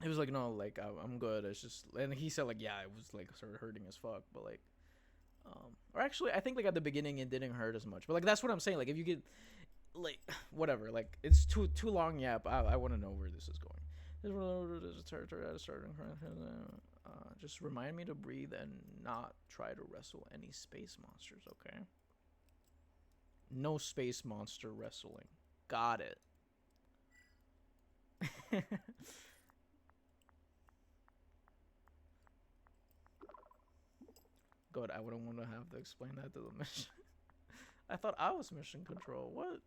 he was like, no, like I'm good. It's just, and he said like, yeah, it was like sort of hurting as fuck, but like, or actually, I think like at the beginning it didn't hurt as much, but like that's what I'm saying. Like if you get like whatever, like it's too long. Yeah, but I want to know where this is going. Just remind me to breathe and not try to wrestle any space monsters, okay? No space monster wrestling. Got it. Good, I wouldn't want to have to explain that to the mission. I thought I was mission control. What?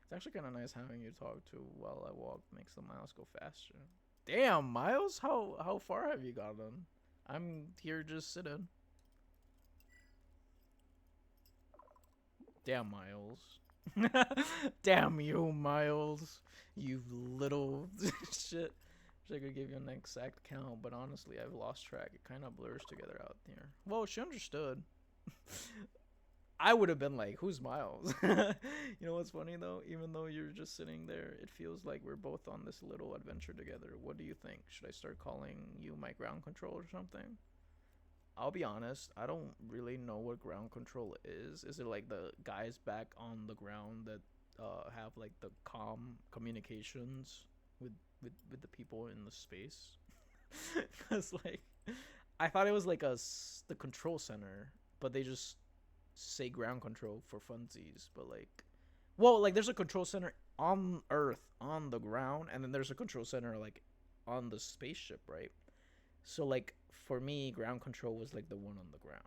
It's actually kind of nice having you talk to while I walk. Makes the miles go faster. Damn, Miles, how far have you gotten? I'm here just sitting. Damn, Miles. Damn you, Miles. You little shit. Wish I could give you an exact count, but honestly, I've lost track. It kind of blurs together out here. Well, she understood. I would have been like, who's Miles? You know what's funny though? Even though you're just sitting there, it feels like we're both on this little adventure together. What do you think? Should I start calling you my ground control or something? I'll be honest, I don't really know what ground control is. Is it like the guys back on the ground that have like the communications with the people in the space? Cuz like I thought it was like the control center, but they just say ground control for funsies, but like well, like there's a control center on Earth on the ground, and then there's a control center like on the spaceship, right? So like for me, ground control was like the one on the ground,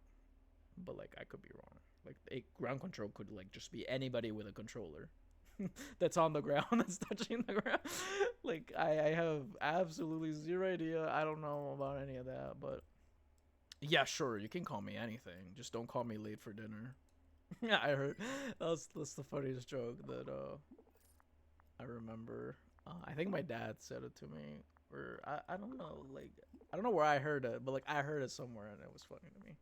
but like I could be wrong. Like a ground control could like just be anybody with a controller that's on the ground that's touching the ground. Like I have absolutely zero idea. I don't know about any of that, but yeah, sure, you can call me anything. Just don't call me late for dinner. Yeah, I heard that's the funniest joke that I remember. I think my dad said it to me, or I don't know, like I don't know where I heard it, but like I heard it somewhere and it was funny to me.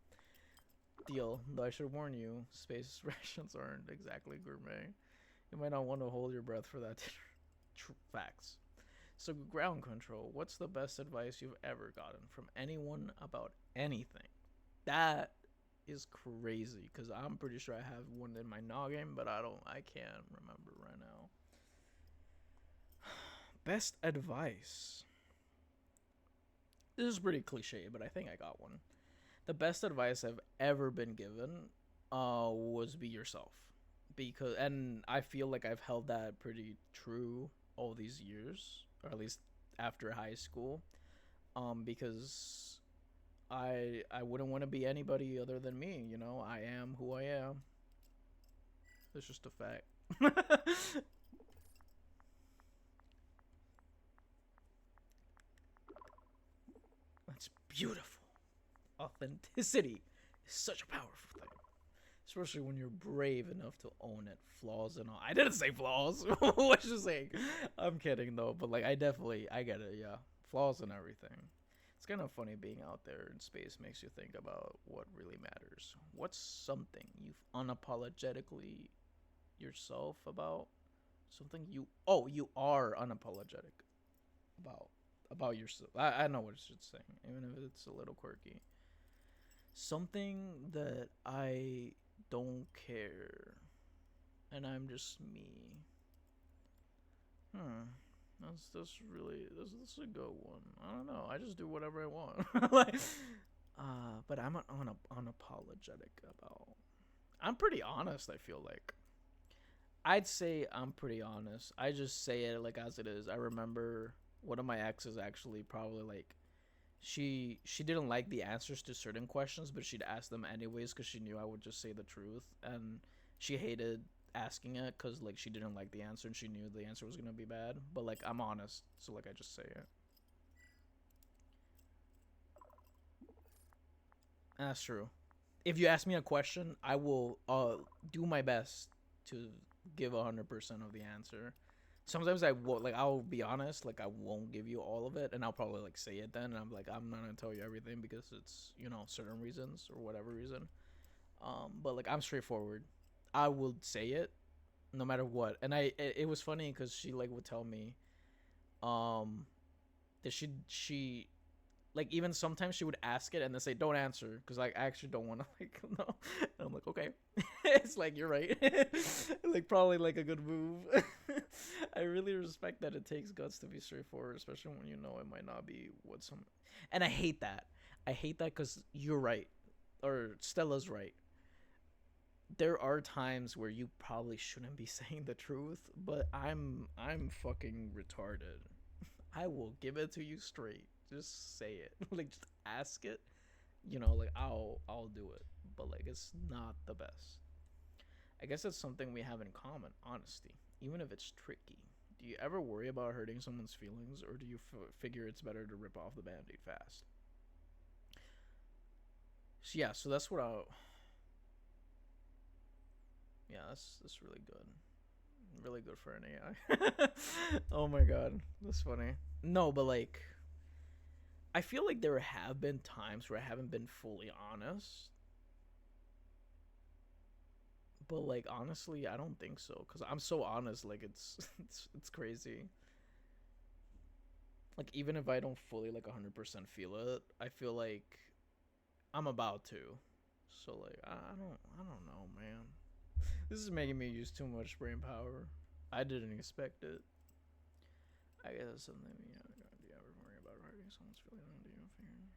Deal, though I should warn you, space rations aren't exactly gourmet. You might not want to hold your breath for that. Facts. So ground control, what's the best advice you've ever gotten from anyone about anything? That is crazy because I'm pretty sure I have one in my noggin, but I can't remember right now. Best advice. This is pretty cliche, but I think I got one. The best advice I've ever been given was be yourself. Because and I feel like I've held that pretty true all these years, or at least after high school. Because I wouldn't want to be anybody other than me, you know? I am who I am. It's just a fact. That's beautiful. Authenticity is such a powerful thing. Especially when you're brave enough to own it, flaws and all. I didn't say flaws. What you saying? I'm kidding though, but like I get it. Yeah, flaws and everything. It's kind of funny being out there in space makes you think about what really matters. What's something you've unapologetically yourself about? Something you are unapologetic about yourself. I know what it's saying, even if it's a little quirky. Something that I don't care and I'm just me. That's a good one. I don't know. I just do whatever I want. Like but I'm unapologetic about. I'm pretty honest, I feel like. I'd say I'm pretty honest. I just say it like as it is. I remember one of my exes actually probably like she didn't like the answers to certain questions, but she'd ask them anyways because she knew I would just say the truth, and she hated asking it because like she didn't like the answer and she knew the answer was gonna be bad. But like I'm honest, so like I just say it. And that's true. If you ask me a question, I will do my best to give 100% of the answer. Sometimes I will like I'll be honest, like I won't give you all of it, and I'll probably like say it then. And I'm like I'm not gonna tell you everything because it's certain reasons or whatever reason. But like I'm straightforward. I will say it no matter what. And it was funny because she like would tell me, um, that she like even sometimes she would ask it and then say don't answer because like I actually don't want to like no. And I'm like okay. It's like you're right. Like probably like a good move. I really respect that it takes guts to be straightforward, especially when you know it might not be what some. And I hate that because you're right, or Stella's right. There are times where you probably shouldn't be saying the truth, but I'm fucking retarded. I will give it to you straight. Just say it. Like just ask it. Like I'll do it. But like it's not the best. I guess that's something we have in common, honesty, even if it's tricky. Do you ever worry about hurting someone's feelings, or do you figure it's better to rip off the band-aid fast? So yeah, so that's what I. Yeah, that's really good for an AI. Oh my god, that's funny. No, but like, I feel like there have been times where I haven't been fully honest, but like honestly, I don't think so because I'm so honest. Like it's crazy. Like even if I don't fully like 100% feel it, I feel like I'm about to. So like I don't know, man. This is making me use too much brain power. I didn't expect it. I guess that's something we have. Do you ever worry about hurting someone's feelings? Do you figure?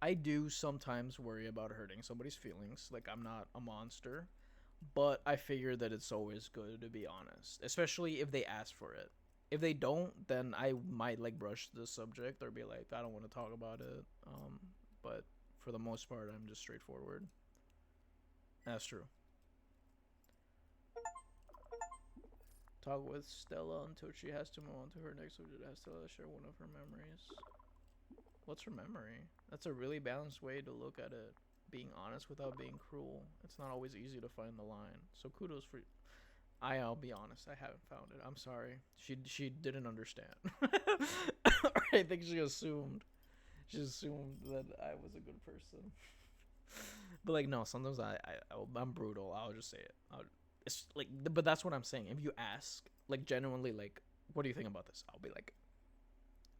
I do sometimes worry about hurting somebody's feelings. Like I'm not a monster, but I figure that it's always good to be honest, especially if they ask for it. If they don't, then I might like brush the subject or be like, I don't want to talk about it. But for the most part, I'm just straightforward. That's true. Talk with Stella until she has to move on to her next subject. Has Stella share one of her memories. What's her memory? That's a really balanced way to look at it. Being honest without being cruel. It's not always easy to find the line. So kudos for. I'll be honest. I haven't found it. I'm sorry. She didn't understand. I think she assumed. She assumed that I was a good person. But like no, sometimes I'm brutal. I'll just say it. It's like, but that's what I'm saying. If you ask, like genuinely, like, what do you think about this? I'll be like,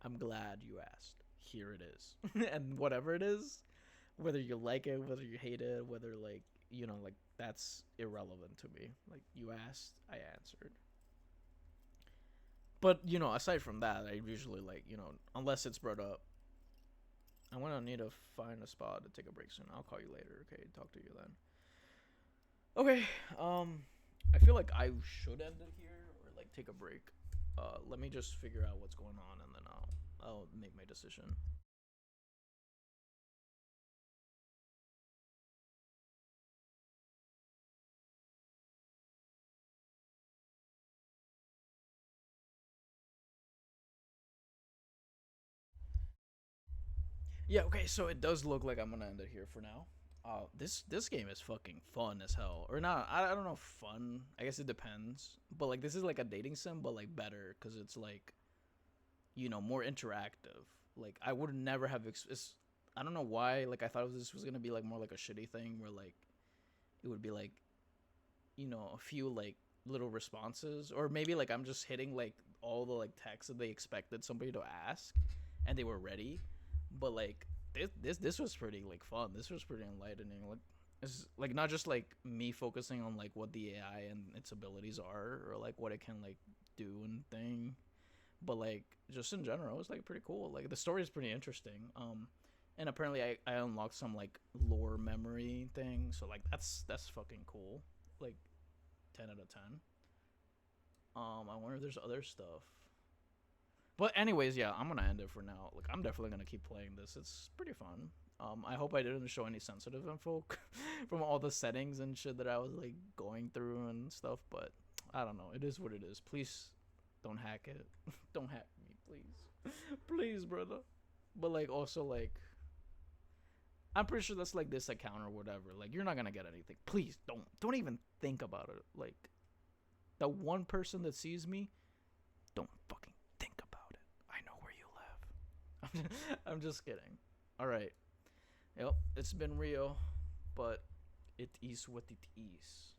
I'm glad you asked. Here it is, and whatever it is. Whether you like it, whether you hate it, whether like like that's irrelevant to me. Like you asked, I answered. But aside from that, I usually like unless it's brought up, I'm gonna need to find a spot to take a break soon. I'll call you later. Okay, talk to you then. Okay. I feel like I should end it here or like take a break. Let me just figure out what's going on and then I'll make my decision. Yeah, okay, so it does look like I'm gonna end it here for now. This game is fucking fun as hell, or not? I don't know, fun. I guess it depends. But like this is like a dating sim, but like better because it's like more interactive. Like I would never have. I don't know why. Like I thought this was gonna be like more like a shitty thing where like it would be like a few like little responses, or maybe like I'm just hitting like all the like texts that they expected somebody to ask, and they were ready. But like this was pretty like fun. This was pretty enlightening. Like it's like not just like me focusing on like what the AI and its abilities are, or like what it can like do and thing, but like just in general, it's like pretty cool. Like the story is pretty interesting. And apparently I unlocked some like lore memory thing, so like that's fucking cool. Like 10 out of 10. I wonder if there's other stuff. But anyways, yeah, I'm gonna end it for now. Like I'm definitely gonna keep playing this. It's pretty fun. I hope I didn't show any sensitive info from all the settings and shit that I was like going through and stuff. But I don't know. It is what it is. Please don't hack it. Don't hack me, please, please, brother. But like also like I'm pretty sure that's like this account or whatever. Like you're not gonna get anything. Please don't even think about it. Like the one person that sees me, don't fucking think about it. I know where you live. I'm just kidding. All right. Yep, it's been real, but it is what it is.